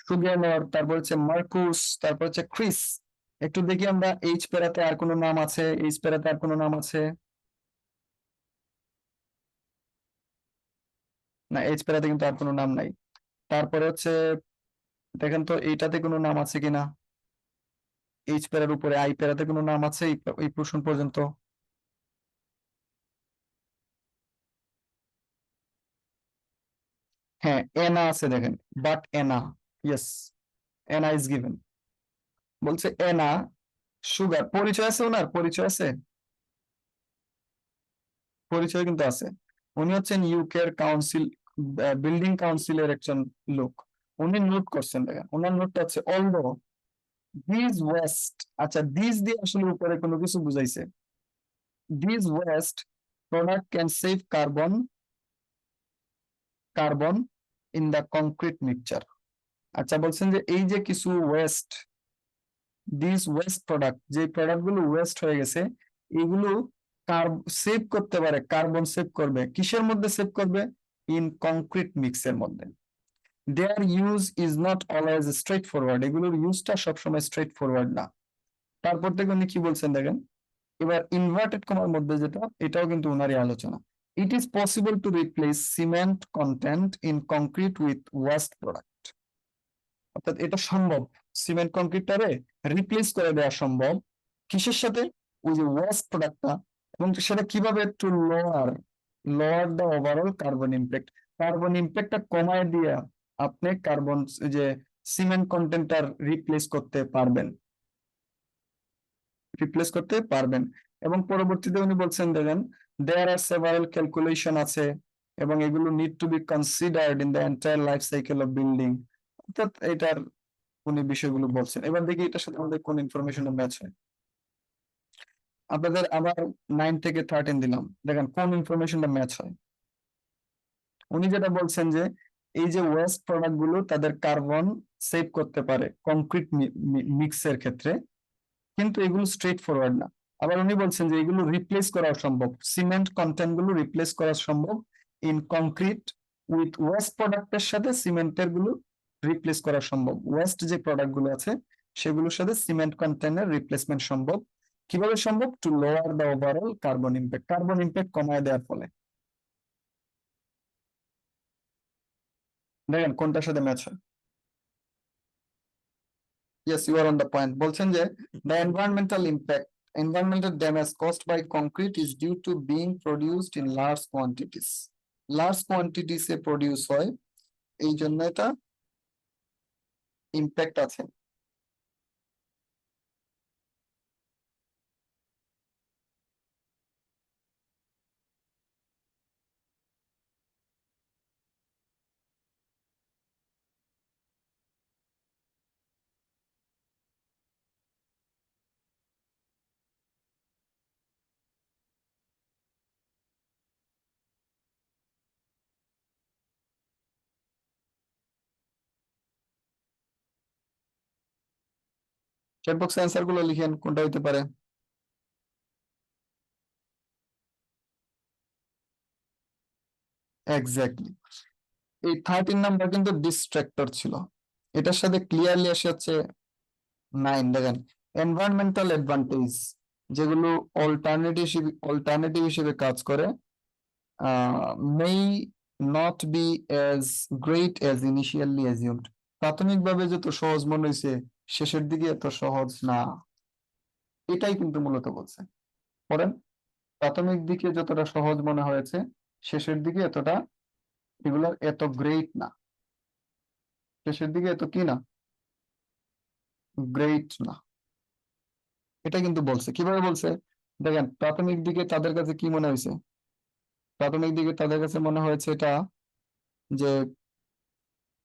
সুগেনর, তারপর হচ্ছে মার্কুস, তারপর হচ্ছে ক্রিস। একটু দেখি আমরা এইচ প্যারাতে আর কোনো নাম আছে, এইচ প্যারাতে আর কোনো নাম আছে? না, এইচ প্যারাতে কিন্তু আর কোনো নাম নাই। তারপরে হচ্ছে দেখেন তো এইটাতে কোনো নাম আছে কিনা। এইচ প্যারার উপরে আই প্যারাতে কোনো নাম আছে এই পোর্শন পর্যন্ত? হ্যাঁ, এনা আছে দেখেন, but Anna, yes, Anna is given. বলছে এনা সুগার, পরিচয় আছে ওনার, পরিচয় আছে, পরিচয় কিন্তু আছে। উনি হচ্ছেন ইউকের কাউন্সিল, বিল্ডিং কাউন্সিলের একজন লোক। উনি নোট করছেন, দেখেন ওনার নোটটা হচ্ছে অলদো দিস ওয়েস্ট, আচ্ছা দিস দিয়ে আসলে উপরে কোনো কিছু বুঝাইছে, this waste product can save carbon, carbon in the concrete mixture. আচ্ছা বলছেন যে এই যে কিছু ওয়েস্ট, দিস ওয়েস্ট প্রোডাক্ট, যে প্রোডাক্ট গুলো ওয়েস্ট হয়ে গেছে, এগুলো সেভ করতে পারে, কার্বন সেভ করবে কিসের মধ্যে সেভ করবে? ইন কংক্রিট মিক্সের মধ্যে। Their use is not always straightforward, এগুলোর ইউজটা সবসময় স্ট্রেট ফরওয়ার্ড না। তারপর থেকে উনি কি বলছেন দেখেন, এবার ইনভার্টেড কমার মধ্যে যেটা, এটাও কিন্তু উনারই আলোচনা। ইট is possible to replace cement contained in concrete with waste product. অর্থাৎ এটা সম্ভব, সিমেন্ট কংক্রিটটারে রিপ্লেস করে দেওয়া সম্ভব কিসের সাথে? ওই যে ওয়েস্ট প্রোডাক্টটা। এবং সেটা কিভাবে? To lower, lower the overall carbon impact, carbon ইম্প্যাক্টটা কমায় দিয়ে আপনি কার্বন যে সিমেন্ট কন্টেন্টটার রিপ্লেস করতে পারবেন, রিপ্লেস করতে পারবেন। এবং পরবর্তীতে উনি বলছেন দেখেন, দেয়ার আর সেভারাল ক্যালকুলেশন আছে, এবং এগুলো need to be considered in the entire life cycle of building. অর্থাৎ এটার উনি বিষয়গুলো বলছেন। এবার দেখি এটার সাথে আমাদের কোন ইনফরমেশন ম্যাচ হয়। আপনাদের আবার 9 থেকে 13 দিলাম, দেখেন কোন ইনফরমেশনটা ম্যাচ হয়। উনি যেটা বলছেন যে এই যে ওয়েস্ট প্রোডাক্ট গুলো তাদের কার্বন সেভ করতে পারে কংক্রিট মিক্সের ক্ষেত্রে, কিন্তু এগুলো স্ট্রেট ফরওয়ার্ড না। আবার উনি বলছেন যে এগুলো রিপ্লেস করা সম্ভব, সিমেন্ট কন্টেন্ট গুলো রিপ্লেস করা সম্ভব ইন কংক্রিট উইথ ওয়েস্ট প্রোডাক্টের সাথে সিমেন্টের গুলো রিপ্লেস করা সম্ভব, ওয়েস্ট যে প্রোডাক্ট গুলো আছে সেগুলোর সাথে সিমেন্ট কন্টেন্টের রিপ্লেসমেন্ট সম্ভব। কিভাবে সম্ভব? To lower the overall carbon impact, carbon impact কমায় দেওয়ার ফলে। দেখেন কোনটার সাথে ম্যাচ হয়। Yes, you are on the point. বলছেন যে the environmental impact, environmental damage caused by concrete is due to being produced in large quantities, large কোয়ান্টিটিসে প্রডিউস হয়, এই জন্য এটা ইম্প্যাক্ট আছে। চ্যাট বক্সে অ্যান্সার গুলো লিখেন কোনটা হইতে পারে। এক্স্যাক্টলি, এই 13 নাম্বার কিন্তু ডিস্ট্রাক্টর ছিল, এটার সাথে ক্লিয়ারলি আসে হচ্ছে 9। দেখেন এনভায়রনমেন্টাল অ্যাডভান্টেজ, যেগুলো অল্টারনেটিভ হিসেবে কাজ করে, may not be as great as initially assumed, প্রাথমিকভাবে যত সহজ মনে হয়েছে শেষের দিকে এত সহজ না, এটাই কিন্তু মূলত বলছে। পড়েন, প্রাথমিক দিকে যতটা সহজ মনে হয়েছে শেষের দিকে এতটা, এগুলো এত গ্রেট না, শেষের দিকে এত কি না, গ্রেট না, এটা কিন্তু বলছে। কিভাবে বলছে? দেখেন প্রাথমিক দিকে তাদের কাছে কি মনে হয়েছে, প্রাথমিক দিকে তাদের কাছে মনে হয়েছে এটা যে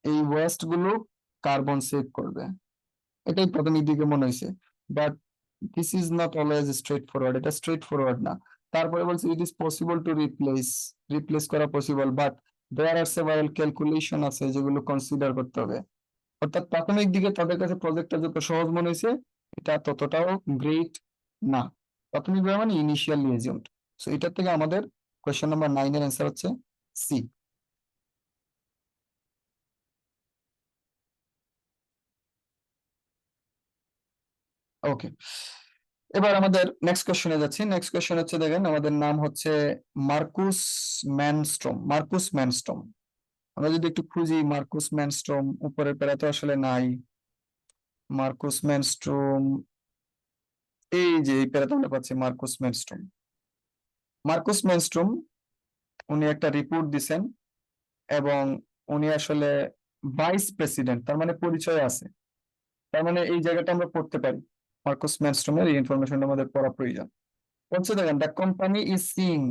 এই ওয়েস্ট গুলো কার্বন সেভ করবে, এটাই প্রাথমিক দিকে মনে হয়েছে। But this is not always straightforward, এটা স্ট্রেট ফরওয়ার্ড না। তারপরে বলছে it is possible to replace, replace করা possible, but there are several calculation আছে যেগুলো কনসিডার করতে হবে। অর্থাৎ প্রাথমিক দিকে তাদের কাছে প্রজেক্টটা যত সহজ মনে হয়েছে এটা ততটাও গ্রেট না, প্রাথমিকভাবে মানে ইনিশিয়ালি এজিউমড। সো এটার থেকে আমাদের কোয়েশ্চেন নাম্বার 9 এর অ্যান্সার হচ্ছে সি। ওকে, এবার আমাদের নেক্সট কোশ্চেনে যাচ্ছি। নেক্সট কোশ্চেন হচ্ছে দেখেন আমাদের নাম হচ্ছে মার্কুস ম্যানস্ট্রোম, মার্কুস ম্যানস্ট্রোম। আমরা যদি একটু খুঁজি মার্কুস ম্যানস্ট্রোম, উপরের প্যারাতে আসলে নাই মার্কুস ম্যানস্ট্রোম। এই যে এই প্যারাতে আমরা পাচ্ছি মার্কুস মেনস্ট্রোম। মার্কুস মেনস্ট্রোম উনি একটা রিপোর্ট দিছেন, এবং উনি আসলে ভাইস প্রেসিডেন্ট, তার মানে পরিচয় আছে। তার মানে এই জায়গাটা আমরা পড়তে পারি, মার্কুস মেনস্ট্রোমের এই ইনফরমেশনটা আমাদের পড়া প্রয়োজন। বলছে দেখেন, the company is seeing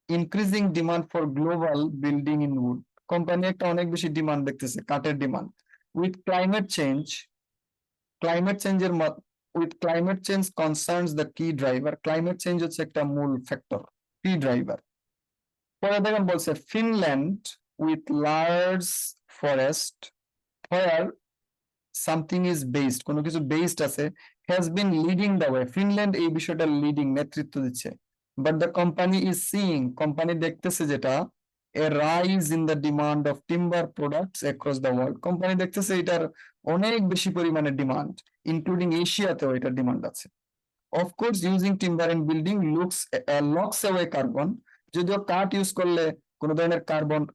increasing demand for global building in wood. Company একটা অনেক বেশি ডিমান্ড দেখতেছে, কাঠের demand. With climate change, climate চেঞ্জের with climate change concerns the key driver. Climate change হচ্ছে একটা মূল ফ্যাক্টর, কি ড্রাইভার। পরে দেখেন বলছে Finland with large forest where something is based, কোনো কিছু বেসড আছে, has been leading the way. Finland এই বিষয়টা লিডিং, নেতৃত্ব দিচ্ছে। But the company is seeing, company দেখতেছে যেটা, a rise in the demand of timber products across the world. Company দেখতেছে এটার অনেক বেশি পরিমাণে ডিমান্ড, ইনক্লুডিং এশিয়াতেও এটার ডিমান্ড আছে। Of course using timber in building locks away carbon. যদিও কাঠ ইউজ করলে কোনো ধরনের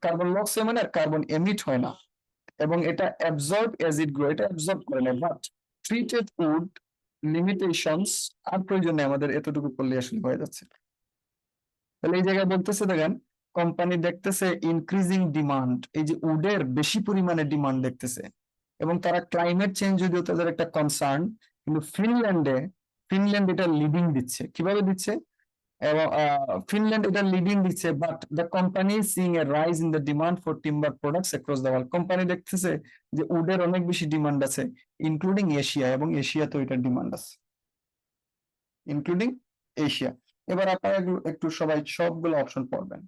কার্বন লক্স হয় মানে, আর কার্বন এমিট হয় না, এবং এটা অ্যাবজর্ব এজ ইট গ্রো, এটা অ্যাবজর্ব করে না। বাট ট্রিটেড উড লিমিটেশনস, আর প্রয়োজন নেই, আমাদের এতটুকু করলে আসলে হয়ে যাচ্ছে। তাহলে এই জায়গায় বলতেছে দেখেন, কোম্পানি দেখতেছে ইনক্রিজিং ডিমান্ড, এই যে উডের বেশি পরিমাণে ডিমান্ড দেখতেছে, এবং তারা ক্লাইমেট চেঞ্জ যদিও তাদের একটা কনসার্ন, কিন্তু ফিনল্যান্ড এটা লিডিং দিচ্ছে। কিভাবে দিচ্ছে? এবং ফিনল্যান্ড এটা লিডিং দিচ্ছে, but the company seeing A rise in the demand for timber products across the world. Company দেখতেছে যে উডের অনেক বেশি ডিমান্ড আছে, ইনক্লুডিং এশিয়া, এবং এশিয়াতেও এটার ডিমান্ড আছে, ইনক্লুডিং এশিয়া। এবার আপনারা একটু সবাই সবগুলো অপশন পড়বেন,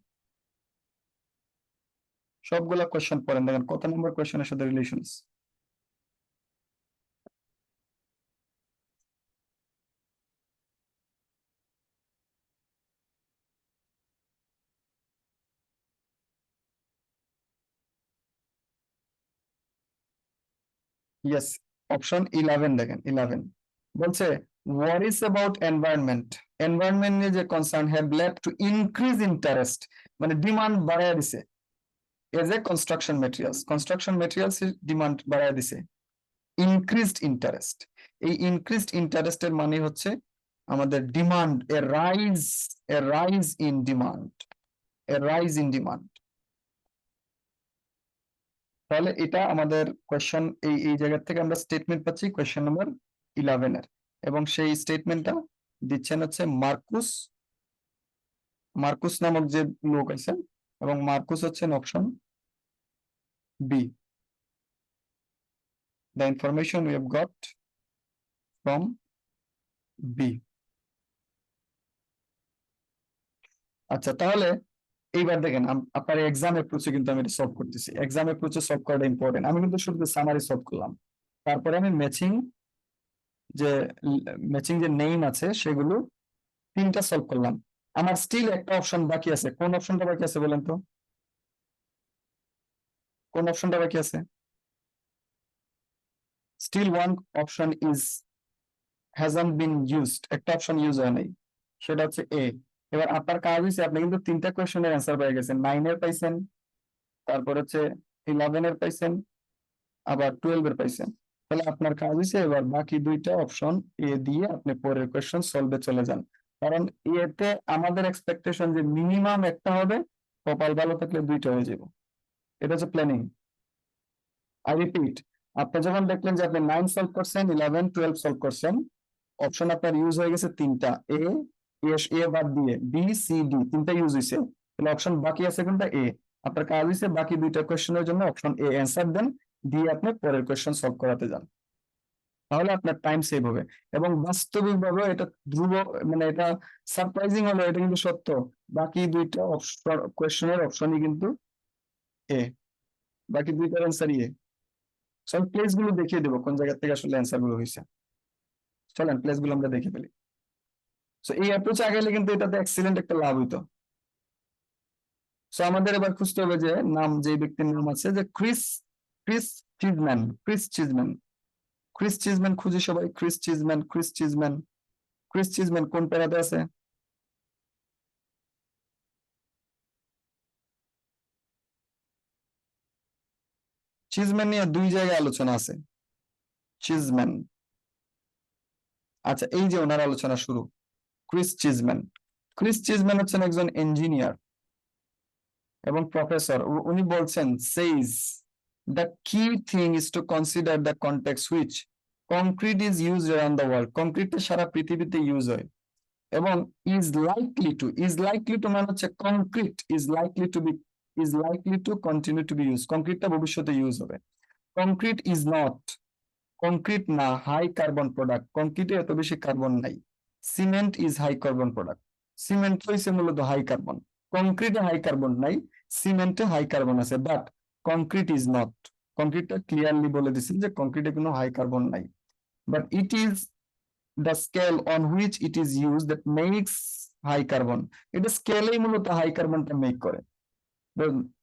সবগুলা কোয়েশ্চেন পড়েন, দেখেন কত নম্বর কোয়েশ্চেনের সাথে রিলেশনস। ইয়েস, অপশন 11 দেখেন, 11 বলছে ওয়ারিস অ্যাবাউট এনভায়রনমেন্ট, এনভায়রনমেন্ট নিয়ে যে concern have lead to increase interest, মানে ডিমান্ড বাড়ায় দিছে। এজ এ কনস্ট্রাকশন ম্যাটেরিয়ালস এর ডিমান্ড বাড়ায় দিছে। ইনক্রিজড ইন্টারেস্ট, এই ইনক্রিজড ইন্টারেস্টের মানে হচ্ছে আমাদের demand, A rise in demand, A rise in demand. তাহলে এটা আমাদের কোয়েশ্চন, এই জায়গা থেকে আমরা স্টেটমেন্ট পাচ্ছি কোয়েশ্চন নাম্বার 11 এর, এবং সেই স্টেটমেন্টটা দিচ্ছেন হচ্ছে মার্কুস, মার্কুস নামক যে লোক আছেন, এবং মার্কুস হচ্ছেন option B. The information we have got from B. আচ্ছা, তাহলে এইবার দেখেন আপনার এক্সাম অ্যাপ্রোচে কিন্তু আমি এটা সলভ করতেছি। এক্সাম অ্যাপ্রোচে সলভ করাটা ইম্পর্টেন্ট। আমি কিন্তু শুধু সামারি সলভ করলাম, তারপরে আমি যে ম্যাচিং যে নেম আছে সেগুলো তিনটা সলভ করলাম। আমার স্টিল একটা অপশন বাকি আছে। কোন অপশনটা বাকি আছে বলেন তো? কোন অপশনটা বাকি আছে? Still one option is hasn't been used, একটা অপশন ইউজ হয় নাই, সেটা হচ্ছে এ। এবার আপনার কাজ হয়েছে, আপনি কিন্তু তিনটা কোয়েশ্চেনের অ্যান্সার পেয়ে গেছেন, 9 এর পাইছেন, তারপর হচ্ছে 11 এর পাইছেন, আবার 12 এর পাইছেন। তাহলে আপনার কাজ হয়েছে এবার বাকি দুইটা অপশন এ দিয়ে আপনি পরের কোয়েশ্চেন সলভে চলে যান। কারণ এতে আমাদের এক্সপেকটেশন যে মিনিমাম একটা হবে, কপাল ভালো থাকলে দুইটা হয়ে যাবে। এটা হচ্ছে প্ল্যানিং। আই রিপিট, আপনি যখন দেখলেন যে আপনি 9 সলভ করছেন, 11 12 সলভ করছেন, অপশন আপনার ইউজ হয়ে গেছে তিনটা, এ, এ বাদ দিয়ে বি সি ডি তিনটা ইউজ হয়েছে, তাহলে অপশন বাকি আছে কোনটা? এ। আপনার কাজ হয়েছে বাকি দুইটা কোয়েশ্চেনের জন্য অপশন এ অ্যান্সার দেন, দিয়ে আপনি পরের কোয়েশ্চেন সলভ করাতে যান, তাহলে আপনার টাইম সেভ হবে। এবং বাস্তবিকভাবে এটা ধ্রুব, মানে এটা সারপ্রাইজিং হলো, এটা কিন্তু সত্য। বাকি দুইটা অপশন কোয়েশ্চেনের অপশনই কিন্তু এ, বাকি দুইটার অ্যান্সার এ। সব প্লেস গুলো দেখিয়ে দেবো কোন জায়গা থেকে আসলে অ্যান্সার গুলো হয়েছে। চলেন প্লেস গুলো আমরা দেখে ফেলি। সো এই অ্যাপ্রোচে আগাইলে কিন্তু এটাতে এক্সিলেন্ট একটা লাভ হইতো। সো আমাদের এবার খুঁজতে হবে যে নাম, যে ব্যক্তির নাম আছে যে ক্রিস চিজম্যান, ক্রিস চিজম্যান খুঁজি সবাই, ক্রিস চিজম্যান কোন প্যারাতে আছে? চিজম্যান নিয়ে দুই জায়গায় আলোচনা আছে। চিজম্যান, আচ্ছা, এই যে ওনার আলোচনা শুরু, ক্রিস চিজম্যান। ক্রিস চিজম্যান হচ্ছেন একজন ইঞ্জিনিয়ার এবং প্রফেসর। উনি বলছেন, says the key thing is to consider the context which concrete is used around the world. কংক্রিটটা সারা পৃথিবীতে ইউজ হয় এবং ইজ লাইকলি টু মানে হচ্ছে concrete is likely to continue to be use, কংক্রিটটা ভবিষ্যতে ইউজ হবে। কংক্রিট ইজ নট, কংক্রিট না হাই কার্বন প্রোডাক্ট, কংক্রিটে এত বেশি কার্বন নাই। Cement is high carbon product, cement হইছে মূলত হাই কার্বন। কংক্রিটে হাই কার্বন নাই, সিমেন্টে হাই কার্বন আছে, বাট কংক্রিট ইজ নট। কংক্রিটটা ক্লিয়ারলি বলে দিচ্ছেন যে কংক্রিটে কোনো হাই কার্বন নাই, but it is the scale on which it is used that makes high carbon. এটা স্কেলেই মূলত হাই কার্বনটা মেক করে।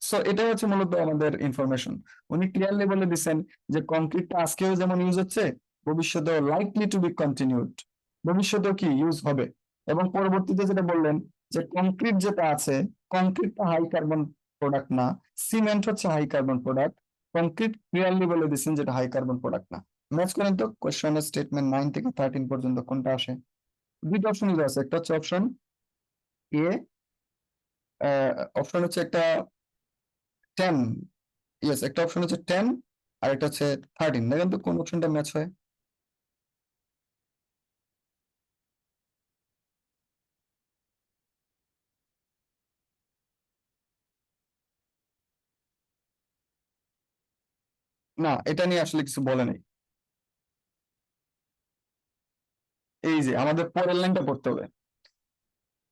সো এটা হচ্ছে মূলত আমাদের ইনফরমেশন। উনি ক্লিয়ারলি বলে দিচ্ছেন যে কংক্রিটটা আজকেও যেমন ইউজ হচ্ছে, ভবিষ্যতেও লাইকলি টু বি কন্টিনিউড, ভবিষ্যতেও কি ইউজ হবে। এবং পরবর্তীতে যেটা বললেন যে কংক্রিট যেটা আছে, কংক্রিটটা হাই কার্বন প্রোডাক্ট না, সিমেন্ট হচ্ছে high carbon product. Concrete clearly বলে দিচ্ছেন যেটা হাই কার্বন প্রোডাক্ট না। ম্যাচ করেন তো কোশ্চেনের স্টেটমেন্ট 9 থেকে 13 পর্যন্ত কোনটা আসে। দুইটা অপশন আছে, একটা হচ্ছে অপশন এ, অপশন হচ্ছে একটা 10, ইয়েস একটা অপশন হচ্ছে 10 আর একটা হচ্ছে 13। দেখেন তো কোন অপশনটা ম্যাচ হয়। না, এটা নিয়ে আসলে কিছু বলে নাই। এই যে আমাদের পরের লাইনটা পড়তে হবে,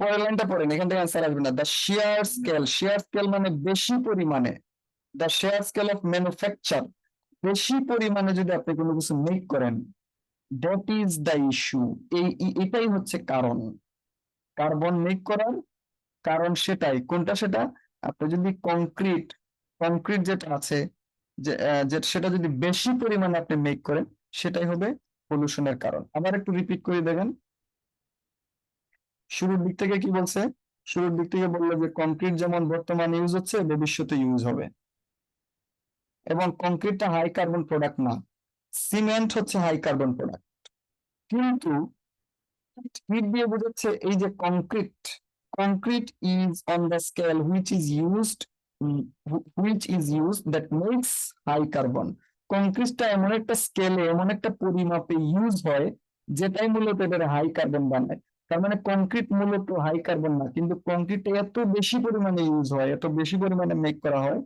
পরের লাইনটা পড়েন, এখান থেকে অ্যান্সার আসবে না। The share scale, share scale মানে বেশি পরিমাণে, the share scale of manufacture, বেশি পরিমাণে যদি আপনি কোনো কিছু মেক করেন, দ্যাট ইজ দ্য ইস্যু। এটাই হচ্ছে কারণ, কার্বন মেক করার কারণ সেটাই। কোনটা সেটা? আপনি যদি কংক্রিট, কংক্রিট যেটা আছে সেটা যদি বেশি পরিমাণে আপনি মেক করেন, সেটাই হবে পলিউশনের কারণ। আবার একটু রিপিট করে দেখেন, শুরুর দিক থেকে কি বলছে? শুরুর দিক থেকে বললো যে কংক্রিট যেমন বর্তমানে ইউজ হচ্ছে, ভবিষ্যতে ইউজ হবে, এবং কংক্রিটটা হাই কার্বন প্রোডাক্ট না, সিমেন্ট হচ্ছে হাই কার্বন প্রোডাক্ট। কিন্তু হিট দিয়ে বোঝাচ্ছে এই যে concrete, concrete is on the scale which is used that makes high carbon. কংক্রিটটা এমন একটা স্কেলে, এমন একটা পরিমাপে ইউজ হয় যেটাই মূলত এদের হাই কার্বন বানায়। তার মানে কংক্রিট মূলত হাই কার্বন না, কিন্তু কংক্রিটটা এত বেশি পরিমাণে ইউজ হয়, এত বেশি পরিমাণে মেক করা হয়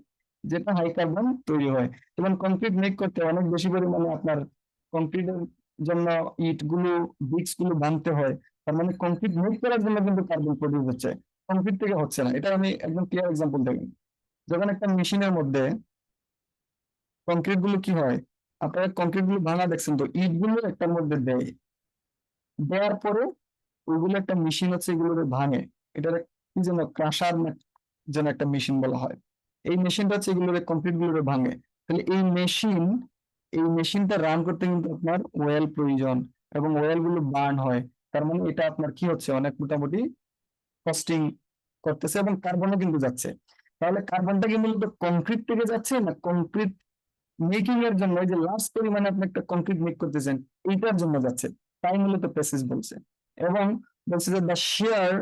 যেটা হাই কার্বন তৈরি হয়। যেমন কংক্রিট মেক করতে অনেক বেশি পরিমাণে আপনার কংক্রিটের জন্য ইট গুলো, ব্রিক্স গুলো বানতে হয়। তার মানে কংক্রিট মেক করার জন্য কিন্তু কার্বন প্রডিউস হচ্ছে, কংক্রিট থেকে হচ্ছে না। এটা আমি একদম ক্লিয়ার এক্সাম্পল দেখেন, যখন একটা মেশিনের মধ্যে কংক্রিট গুলো কি হয়, আপনারা কংক্রিট গুলো ভাঙা দেখছেন তো, ইট গুলো একটার মধ্যে দেয়, দেওয়ার পরে ওইগুলো একটা মেশিন হচ্ছে এগুলো ভাঙে। এটার কি যেন ক্রাশার যেন একটা মেশিন বলা হয়। এই মেশিনটা হচ্ছে এগুলোর কংক্রিট গুলোরে ভাঙে। তাহলে এই মেশিনটা রান করতে কিন্তু আপনার ওয়েল প্রয়োজন, এবং ওয়েল গুলো বার্ন হয়। তার মানে এটা আপনার কি হচ্ছে, অনেক মোটামুটি কস্টিং করতেছে, এবং কার্বনও কিন্তু যাচ্ছে। তাহলে কার্বনটা কি মূলত কংক্রিট থেকে যাচ্ছে না কংক্রিট মেকিং এর জন্য, এই যে লার্জ পরিমাণে আপনি একটা কংক্রিট মেক করতেছেন এইটার জন্য যাচ্ছে? তাই মূলত প্যাসেজ বলছে। এবং বলছে যে the share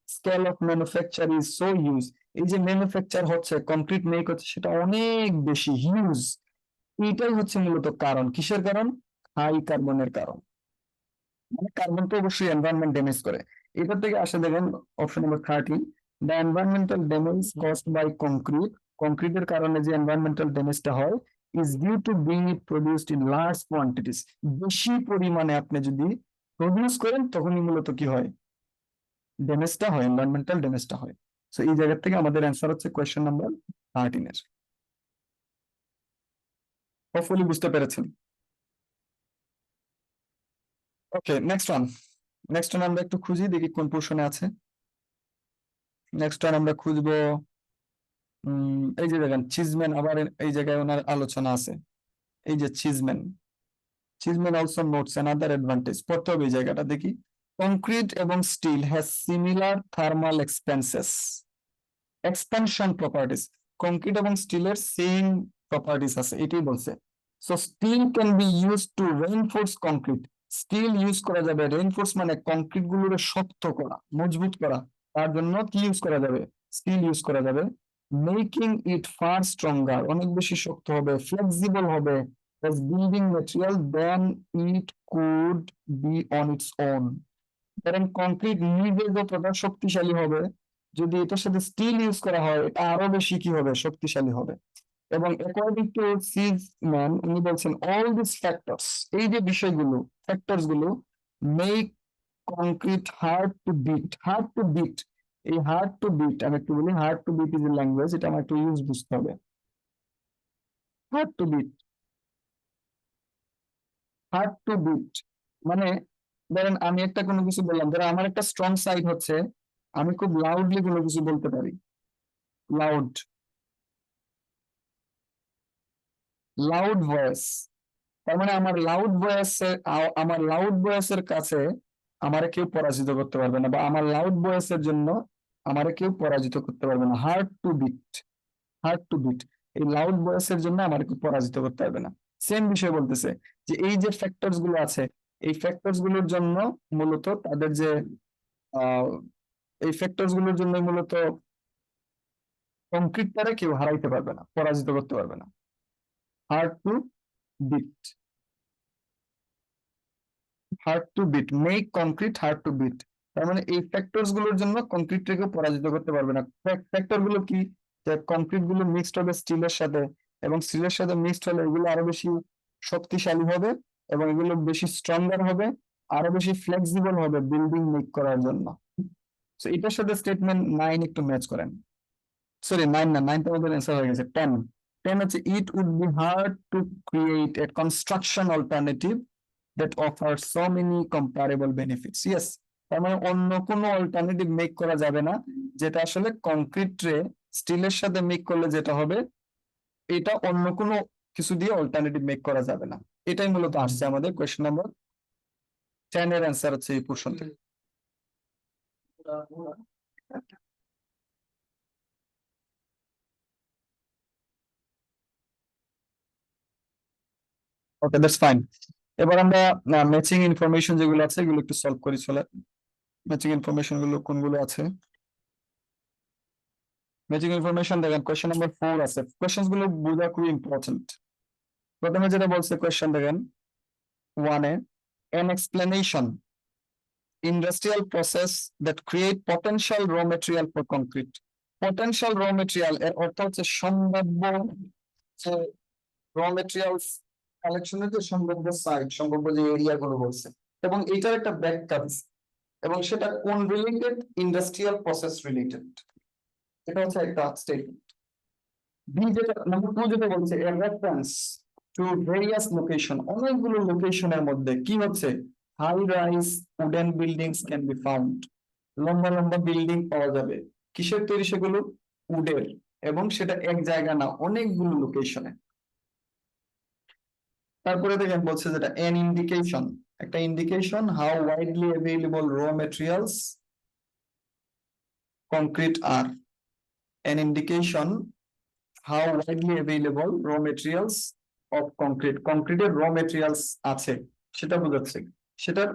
scale of manufacture is so huge, এই যে ম্যানুফ্যাকচার হচ্ছে, কংক্রিট মেক হচ্ছে, সেটা অনেক বেশি হিউজ। এইটাই হচ্ছে মূলত কারণ। কিসের কারণ? হাই কার্বনের কারণ। মানে কার্বন তো অবশ্যই এনভায়রনমেন্ট ড্যামেজ করে। এটা থেকে আসে দেখেন option number 13, the environmental damage caused by concrete, কংক্রিটের কারণে যে এনভায়রনমেন্টাল ড্যামেজটা হয় is due to being it produced in large quantities. বেশি পরিমাণে আপনি যদি প্রডিউস করেন তখনই মূলত কি হয়, ড্যামেজটা হয়, এনভায়রনমেন্টাল ড্যামেজটা হয়। সো এই জায়গা থেকে আমাদের অ্যান্সার হচ্ছে কোয়েশ্চেন নাম্বার 13 এর। হোপফুলি বুঝতে পেরেছেন। ওকে, নেক্সট ওয়ান আমরা একটু খুঁজি দেখি কোন পোর্শনে আছে। নেক্সট ওয়ান আমরা খুঁজবো, এই যে দেখেন চিজম্যান, আবার এই জায়গায় ওনার আলোচনা আছে। এই যে Cheeseman also notes another advantage, পড়তে হবে এই জায়গাটা দেখি। কংক্রিট এবং steel has similar thermal expansion properties, concrete এবং স্টিলের সেম প্রপার্টিস আছে, এটাই বলছে। So steel can be use to reinforce concrete, steel use করা যাবে, রেইনফোর্স মানে কংক্রিট গুলোকে শক্ত করা, মজবুত করা, তার জন্য কি ইউজ করা যাবে, স্টিল ইউজ করা যাবে। মেকিং ইট ফার স্ট্রঙ্গার, অনেক বেশি শক্ত হবে, ফ্লেক্সিবল হবে as building material than it could be on its own। কারণ কংক্রিট নিজে যতটা শক্তিশালী হবে, যদি এটার সাথে স্টিল ইউজ করা হয় এটা আরো বেশি কি হবে, শক্তিশালী হবে। এবং অ্যাকর্ডিং টু সিজম্যান উনি বলছেন অল দিস ফ্যাক্টরস, এই যে বিষয়গুলো, ফ্যাক্টরস গুলো make concrete hard to beat. Hard to beat, এই হার্ড টু বিট আমি একটু বলি, hard to beat is a language, এটা আমার একটু ইউজ বুঝতে হবে। Hard to beat, hard to beat মানে, ধরেন আমি একটা কোনো কিছু বললাম, ধরো আমার একটা স্ট্রং সাইড হচ্ছে আমি খুব লাউডলি কোনো কিছু বলতে পারি, লাউড, লাউড ভয়েস। তার মানে আমার লাউড ভয়েসের কাছে আমারে কেউ পরাজিত করতে পারবে না, বা আমার লাউড ভয়েসের জন্য আমারে কেউ পরাজিত করতে পারবে না। Hard to beat, hard to beat, এই লাউড ভয়েসের জন্য আমার কেউ পরাজিত করতে পারবে না। সেম বিষয় বলতেছে যে এই যে ফ্যাক্টরস গুলো আছে, এই ফ্যাক্টরস গুলোর জন্য মূলত তাদের যে আহ এই ফ্যাক্টরস গুলোর জন্য মূলত কংক্রিটটারে কেউ হারাইতে পারবে না, পরাজিত করতে পারবে না। Hard to beat, hard to beat, make concrete hard to beat. তার মানে এই ফ্যাক্টরস গুলোর জন্য কংক্রিটটাকে পরাজিত করতে পারবে না। ফ্যাক্টর গুলো কি, যে কংক্রিট গুলো মিক্সড হবে স্টিলের সাথে, এবং স্টিলের সাথে মিক্সড হলে এগুলো আরো বেশি শক্তিশালী হবে, এবং এগুলো বেশি স্ট্রঙ্গার হবে, আরো বেশি ফ্লেক্সিবল হবে বিল্ডিং মেক করার জন্য। তো এটার সাথে স্টেটমেন্ট 9 একটু ম্যাচ করেন। সরি 9 না, 9 তো আমাদের অ্যান্সার হয়ে গেছে। 10, 10 হচ্ছে it would be hard to create a construction alternative that offers so many comparable benefits. Yes, তার মানে অন্য কোনো অল্টারনেটিভ মেক করা যাবে না, যেটা আসলে কংক্রিট রে স্টিলের সাথে মেক করলে যেটা হবে, এটা অন্য কোনো কিছু দিয়ে অল্টারনেটিভ মেক করা যাবে না। এটাই মূলত আসছে আমাদের কোয়েশ্চেন নাম্বার 10 এর অ্যান্সার হচ্ছে এই পোর্শন থেকে। ওকে, দ্যাটস ফাইন। এবার আমরা ম্যাচিং ইনফরমেশন যেগুলো আছে এগুলো একটু সলভ করি, চলে। ম্যাচিং ইনফরমেশন গুলো কোনগুলো আছে? ম্যাচিং ইনফরমেশন দেখেন কোয়েশ্চেন নাম্বার 4 আছে, কোয়েশ্চেন গুলো বোঝা খুবই ইম্পর্টেন্ট। প্রথমে যেটা বলছে কোয়েশ্চেন দেখেন 1 এ, an explanation industrial process that create potential raw material for concrete। potential raw material এর অর্থ হচ্ছে সম্ভাব্য যে র মেটেরিয়ালস কালেকশনের যে সম্ভাব্য সাইট, সম্ভাব্য যে এরিয়া গুলো বলছে, এবং এটার একটা ব্যাখ্যা দিছে, এবং সেটা কোন রিলেটেড, ইন্ডাস্ট্রিয়াল প্রসেস রিলেটেড। এটা হচ্ছে একটা স্টেটমেন্ট। বি যেটা নাম্বার 2 যেটা বলছে a reference to various location, অনেকগুলো লোকেশনের মধ্যে কি হচ্ছে, high rise wooden buildings can be found, লম্বা লম্বা বিল্ডিং পাওয়া যাবে। কিসের তৈরি সেগুলো, উডের, এবং সেটা এক জায়গা না, অনেকগুলো লোকেশনে। তারপরে দেখেন বলছে যেটা এন ইন্ডিকেশন, একটা indication how widely available raw materials concrete are, an indication how widely available raw materials of concrete, কংক্রিটের র মেটেরিয়ালস আছে সেটা বোঝাচ্ছে, সেটার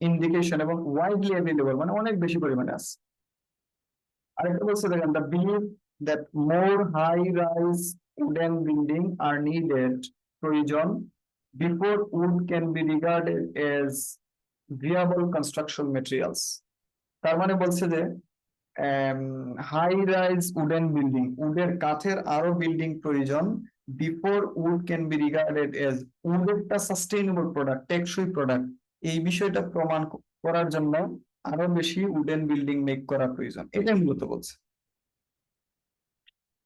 ইন্ডিকেশন, এবং ওয়াইডলি অ্যাভেলেবল মানে অনেক বেশি পরিমাণে আছে। আরেকটা বলছে দেখেন the belief that more high rise wooden building are needed, প্রয়োজন, before wood can be regarded as viable construction materials। তার মানে বলছে যে হাই রাইজ উডেন বিল্ডিং, উডের কাঠের আরো বিল্ডিং প্রয়োজন, before wood can be regarded as, wood একটা সাস্টেইনেবল প্রোডাক্ট, টেকসই প্রোডাক্ট, এই বিষয়টা প্রমাণ করার জন্য আরো বেশি উডেন বিল্ডিং মেক করা প্রয়োজন, এটাই মূলত বলছে।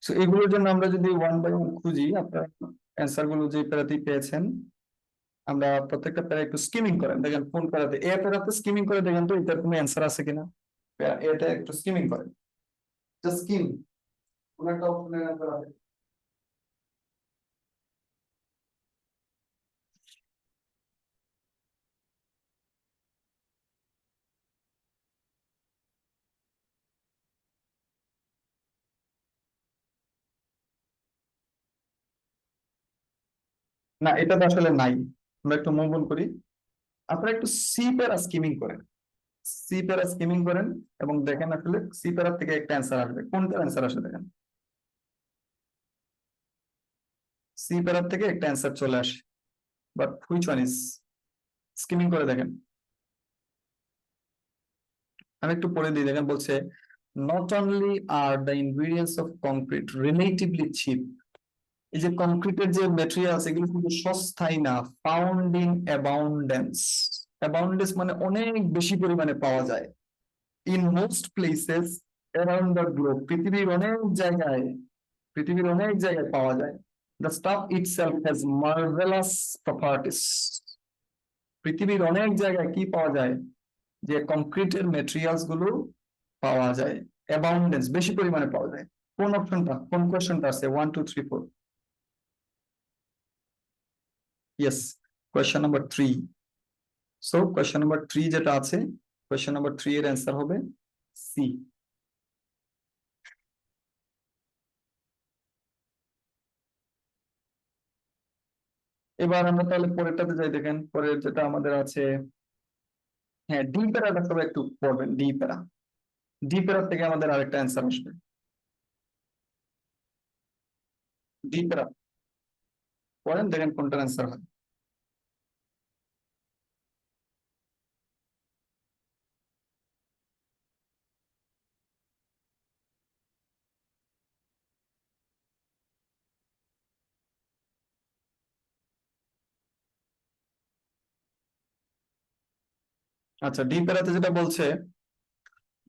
তো এগুলোর জন্য আমরা যদি ওয়ান বাই ওয়ান খুঁজি, আপনারা অ্যান্সার গুলো যে প্যারাতেই পেয়েছেন, আমরা প্রত্যেকটা প্যারা একটু স্কিমিং করেন, দেখেন কোন প্যারাতে, এ প্যারাতে স্কিমিং করে দেখেন তো এটার কোনো অ্যান্সার আছে কিনা। এটা একটু স্কিমিং করেন, জাস্ট স্কিম, কোন একটা অপশনের অ্যান্সার আছে। না, এটা তো আসলে নাই, আমরা একটু মুভ অন করি। আপনারা একটু সি প্যারা স্কিমিং করেন, সি প্যারা স্কিমিং করেন এবং দেখেন আসলে সি প্যারা থেকে একটা অ্যান্সার আসবে, কোনটার অ্যান্সার আসে দেখেন, সি প্যারা থেকে একটা অ্যান্সার চলে আসে, but which one is, skimming করে দেখেন। আমি একটু পড়ে দিই, দেখেন বলছে not only are the ingredients of concrete relatively cheap, এই যে কংক্রিটের যে মেটেরিয়ালস এগুলো কিন্তু সস্তাই না, ফাউন্ড ইন অ্যাবাউন্ডেন্স, অ্যাবাউন্ডেন্স মানে অনেক বেশি পরিমাণে পাওয়া যায়, in most places around the globe, পৃথিবীর অনেক জায়গায়, পৃথিবীর অনেক জায়গায় পাওয়া যায়। The staff itself has marvellous properties, পৃথিবীর অনেক জায়গায় কি পাওয়া যায়, যে কংক্রিটের মেটেরিয়ালস গুলো পাওয়া যায়, অ্যাবাউন্ডেন্স বেশি পরিমাণে পাওয়া যায়। কোন অপশনটা, কোন কোশ্চেনটা আছে, 1 2 3 4? Yes, question number 3। So question number 3 যেটা আছে, কোয়েশ্চেন নাম্বার 3 এর অ্যান্সার হবে সি। এবার আমরা তাহলে পরেরটাতে যাই, দেখেন পরের যেটা আমাদের আছে, হ্যাঁ ডি প্যারাটা সবাই একটু পড়বেন, ডি প্যারা, ডি প্যারা থেকে আমাদের আরেকটা অ্যান্সার আসবে, ডি প্যারা পড়েন দেখেন কোনটার অ্যান্সার হয়। আচ্ছা, ডি প্যারাতে যেটা বলছে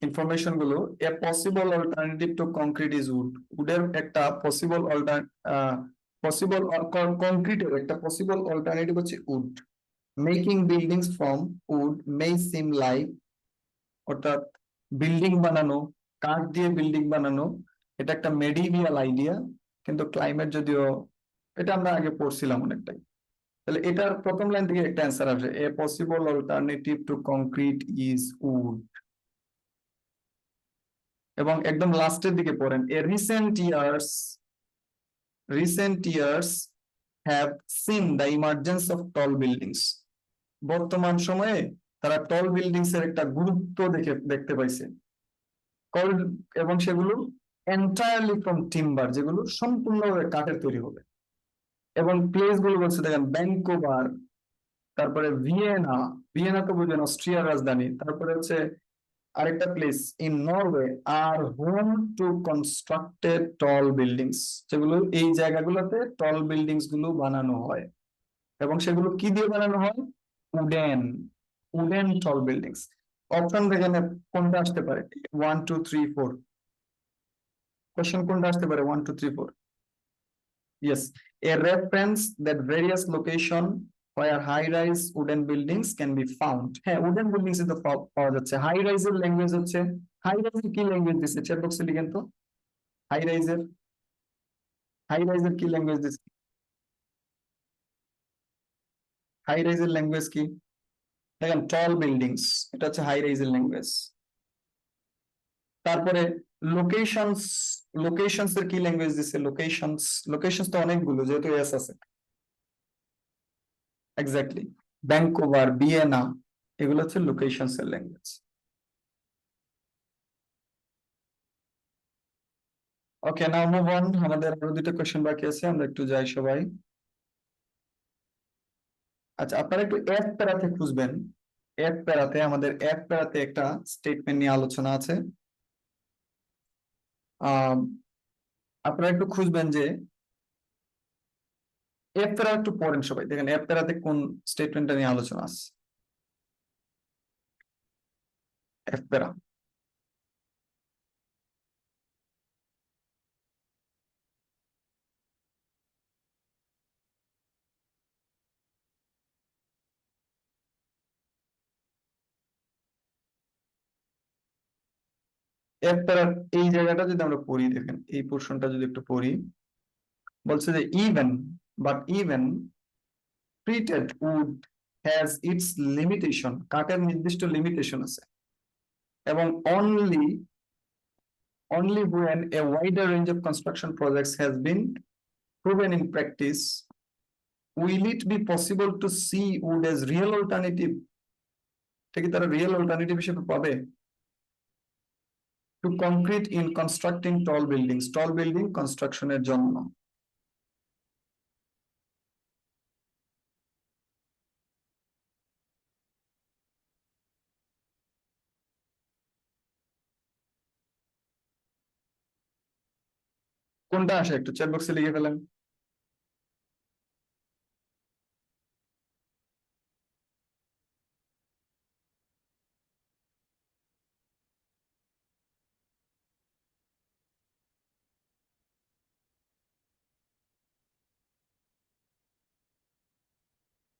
ইনফরমেশন গুলো, a possible alternative to concrete is wood, উডের একটা পসিবল পসিবল কংক্রিটের একটা পসিবল অল্টারনেটিভ হচ্ছে wood, making buildings from wood may seem like, অর্থাৎ বিল্ডিং বানানো, কাঠ দিয়ে বিল্ডিং বানানো, এটা একটা মেডিভিয়াল আইডিয়া, কিন্তু ক্লাইমেট যদিও, এটা আমরা আগে পড়ছিলাম অনেকটাই। তাহলে এটার প্রথম লাইন থেকে একটা অ্যান্সার আসে, a possible alternative to concrete is wood, এবং একদম লাস্টের দিকে পড়েন, a recent years have seen the emergence of tall buildings, বর্তমান সময়ে তারা টল বিল্ডিংস এর একটা গুরুত্ব দেখতে পাইছে, এবং সেগুলো এন্টায়ারলি ফ্রম টিম্বার, যেগুলো সম্পূর্ণভাবে কাঠের তৈরি হবে। এবং প্লেস গুলো বলছে দেখেন, ভ্যানকুভার, তারপরে ভিয়েনা, ভিয়েনা তো বুঝবেন অস্ট্রিয়ার রাজধানী, তারপরে হচ্ছে আরেকটা place in Norway, are home to constructed tall buildings, যেগুলো এই জায়গাগুলোতে টল বিল্ডিংস গুলো বানানো হয়, এবং সেগুলো কি দিয়ে বানানো হয়, উডেন, উডেন টল বিল্ডিংস। অপশন দেখেন কোনটা আসতে পারে, 1 2 3 4, কোশ্চেন কোনটা আসতে পারে, 1 2 3 4? Yes, a reference that various location where high-rise wooden buildings can be found. হ্যাঁ, wooden buildings এ তো পাওয়া যাচ্ছে। হাই রাইজের ল্যাঙ্গুয়েজ হচ্ছে, হাই রাইজের কি ল্যাঙ্গুয়েজ দিচ্ছে, চ্যাট বক্সে লিখেন তো, হাই রাইজের, হাই রাইজের কি ল্যাঙ্গুয়েজ দিচ্ছে, হাই রাইজের ল্যাঙ্গুয়েজ কি, দেখেন টল বিল্ডিংস, এটা হচ্ছে হাই রাইজের ল্যাঙ্গুয়েজ। তারপরে লোকেশনস, লোকেশনস এর কি ল্যাঙ্গুয়েজ দিচ্ছে, লোকেশনস, লোকেশনস তো অনেকগুলো যেহেতু এস আছে, এক্স্যাক্টলি, ভ্যাঙ্কুভার, ভিয়েনা, এগুলো হচ্ছে লোকেশনস এর language. Okay, now move on, আমাদের আরো দুটো কোশ্চেন বাকি আছে, আমরা একটু যাই সবাই। আচ্ছা, আপনারা একটু এফ প্যারাতে খুঁজবেন, এফ প্যারাতে, আমাদের এফ প্যারাতে একটা স্টেটমেন্ট নিয়ে আলোচনা আছে। আহ আপনারা একটু খুঁজবেন যে এফ প্যারা, একটু পড়েন সবাই, দেখেন এফ প্যারাতে কোন স্টেটমেন্টটা নিয়ে আলোচনা আছে, এফ প্যারা। এফ প্যারার এই জায়গাটা যদি আমরা পড়ি, দেখেন এই পোর্শনটা যদি একটু পড়ি, বলছে যে even, but even treated wood has its limitation, কাঠের নির্দিষ্ট লিমিটেশন আছে, এবং only when a wider range of construction projects has been proven in practice will it be possible to see wood as real alternative, এটা কি তারা real alternative হিসেবে পাবে? To concrete in constructing tall building কনস্ট্রাকশনের জন্য। কোনটা আসে একটু চ্যাট বক্সে লিখে ফেলেন।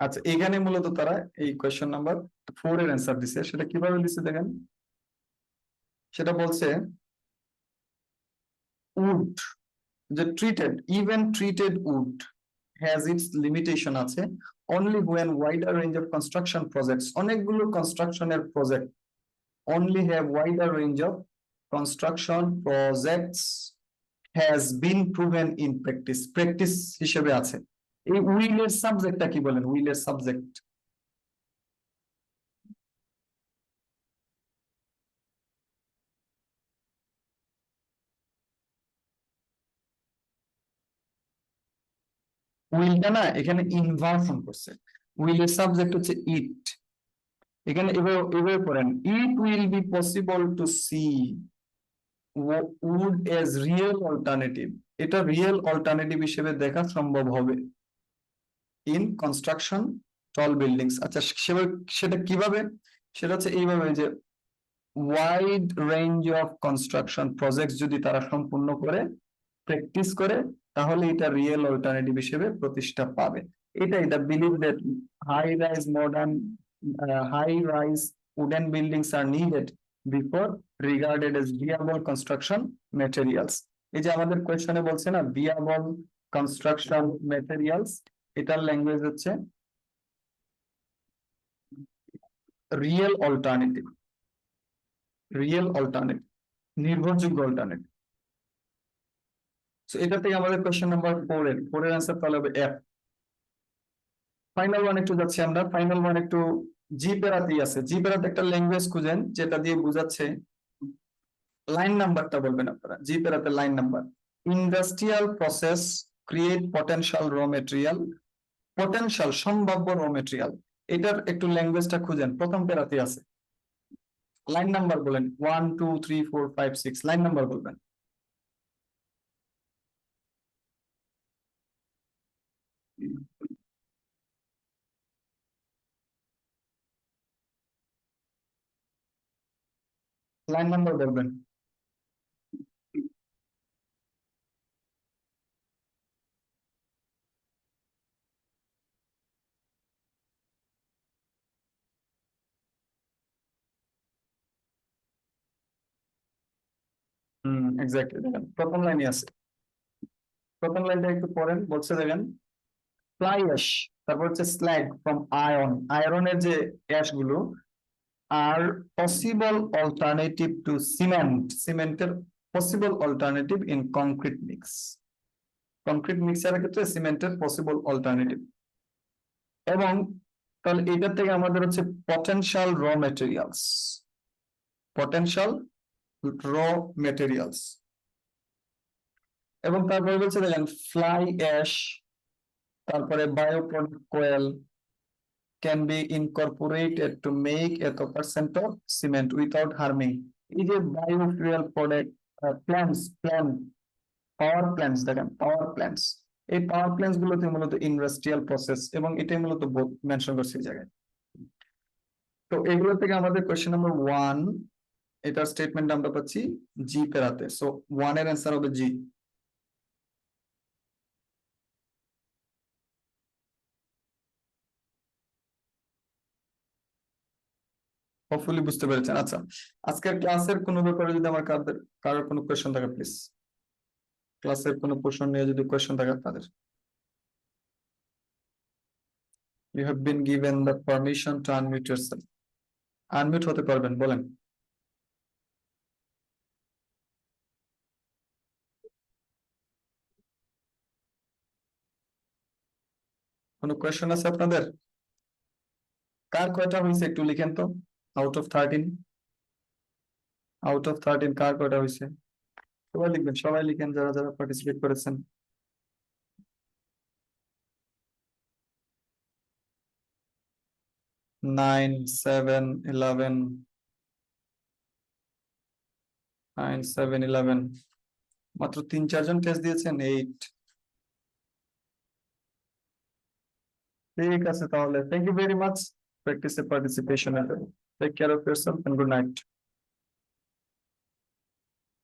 আচ্ছা, এখানে মূলত তারা এই কোয়েশ্চেন নাম্বার 4 এর অ্যান্সার দিছে, সেটা কিভাবে দিছে দেখেন। সেটা বলছে উড, যে treated, even treated wood has its limitation আছে, only when wider range of construction projects, অনেকগুলো কনস্ট্রাকশনের project only have wider range of construction projects has been proven in practice, practice হিসেবে আছে। এই উইলের সাবজেক্টটা কি বলেন, উইলের সাবজেক্ট? উইলটা না এখানে ইনভার্সন করছে, উইলের সাবজেক্ট হচ্ছে ইট। এখানে এভাবে এভাবে পড়েন, it will be possible to see wood as real alternative, এটা রিয়েল অল্টারনেটিভ হিসেবে দেখা সম্ভব হবে ইন কনস্ট্রাকশন টল বিল্ডিংস। আচ্ছা, সেটা কিভাবে? সেটা হচ্ছে এইভাবে যে wide range of construction project যদি তারা সম্পূর্ণ করে প্র্যাকটিস করে, তাহলে এটা রিয়েল অল্টারনেটিভ হিসেবে প্রতিষ্ঠা পাবে। এটাই the believe that high rise modern high rise wooden buildings are needed before regarded as viable construction materials. এই যে আমাদের কোয়েশ্চনে বলছে না ভিয়াবল কনস্ট্রাকশন ম্যাটেরিয়ালস, এটার ল্যাঙ্গুয়েজ হচ্ছে রিয়েল অল্টারনেটিভ, রিয়েল অল্টারনেটিভ, নির্ভরযোগ্য অল্টারনেটিভ। সো এটা থেকে আমাদের কোয়েশ্চেন নাম্বার 4 এর অ্যান্সার তাহলে হবে এফ। ফাইনাল ওয়ান একটু যাচ্ছি আমরা, ফাইনাল ওয়ান একটু জি প্যারাতেই আছে। জি প্যারাতে একটা ল্যাঙ্গুয়েজ খুঁজেন যেটা দিয়ে বুঝাচ্ছে, লাইন নাম্বারটা বলবেন আপনারা, জি প্যারাতে line number. Industrial process create potential raw material, potential সম্ভাব্য র মেটেরিয়াল, এটার একটু ল্যাঙ্গুয়েজটা খুঁজেন, প্রথম প্যারাতে আছে। লাইন নাম্বার বলেন, 1 2 3 4 5 6, লাইন নাম্বার বলবেন। লাইন নাম্বার বলবেন। এক্স্যাক্টলি, দেখেন প্রথম লাইনে আছে। প্রথম লাইনটা একটু পড়েন, বলছে দেখেন ফ্লাই অ্যাশ, তারপর হচ্ছে স্ল্যাগ ফ্রম আয়রন, আয়রনের যে অ্যাশ গুলো are possible alternative to cement, সিমেন্টের possible alternative in concrete mix, concrete মিক্সারের ক্ষেত্রে সিমেন্টের পসিবল অল্টারনেটিভ। এবং তাহলে এটার থেকে আমাদের হচ্ছে potential raw materials, potential raw materials. এবং তারপরে বলছে দেখেন ফ্লাই অ্যাশ, তারপরে byproduct coal can be incorporated to make এত percent of cement without harming। এই যে বায়োফুয়েল প্রোডাক্ট, প্ল্যান্ট, পাওয়ার প্ল্যান্টস, দেখেন পাওয়ার প্ল্যান্টস, এই পাওয়ার প্ল্যান্টস গুলোতে মূলত ইন্ডাস্ট্রিয়াল প্রসেস, এবং এটাই মূলত মেনশন করছে এই জায়গায়। তো এগুলো থেকে আমাদের কোয়েশ্চেন নাম্বার 1, এটার স্টেটমেন্ট আমরা পাচ্ছি জি পেরাতে। সো 1 এর অ্যান্সার হবে জি। হোপফুলি বুঝতে পেরেছেন। আচ্ছা, আজকের ক্লাসের কোনো ব্যাপারে যদি আমার কারোর কোনো কোয়েশ্চেন থাকে প্লিজ, ক্লাসের কোনো পোর্শন নিয়ে যদি কোয়েশ্চেন থাকে আপনাদের। You have been given the permission to unmute yourself. Unmute হতে পারবেন, বলেন। কোনো কোয়েশ্চেন আছে আপনাদের? কার কয়টা হয়েছে একটু লিখেন তো। আউট অফ 13, কার কয়টা হয়েছে? সবাই লিখবেন, সবাই লিখেন যারা যারা পার্টিসিপেট করেছেন। 9, 7, 11, 9, 7, 11, মাত্র 3-4 জন টেস্ট দিয়েছেন। 8। ঠিক আছে তাহলে, থ্যাংক ইউ ভেরি মাচ প্র্যাকটিসে পার্টিসিপেশনের জন্য। Take care of yourself and good night.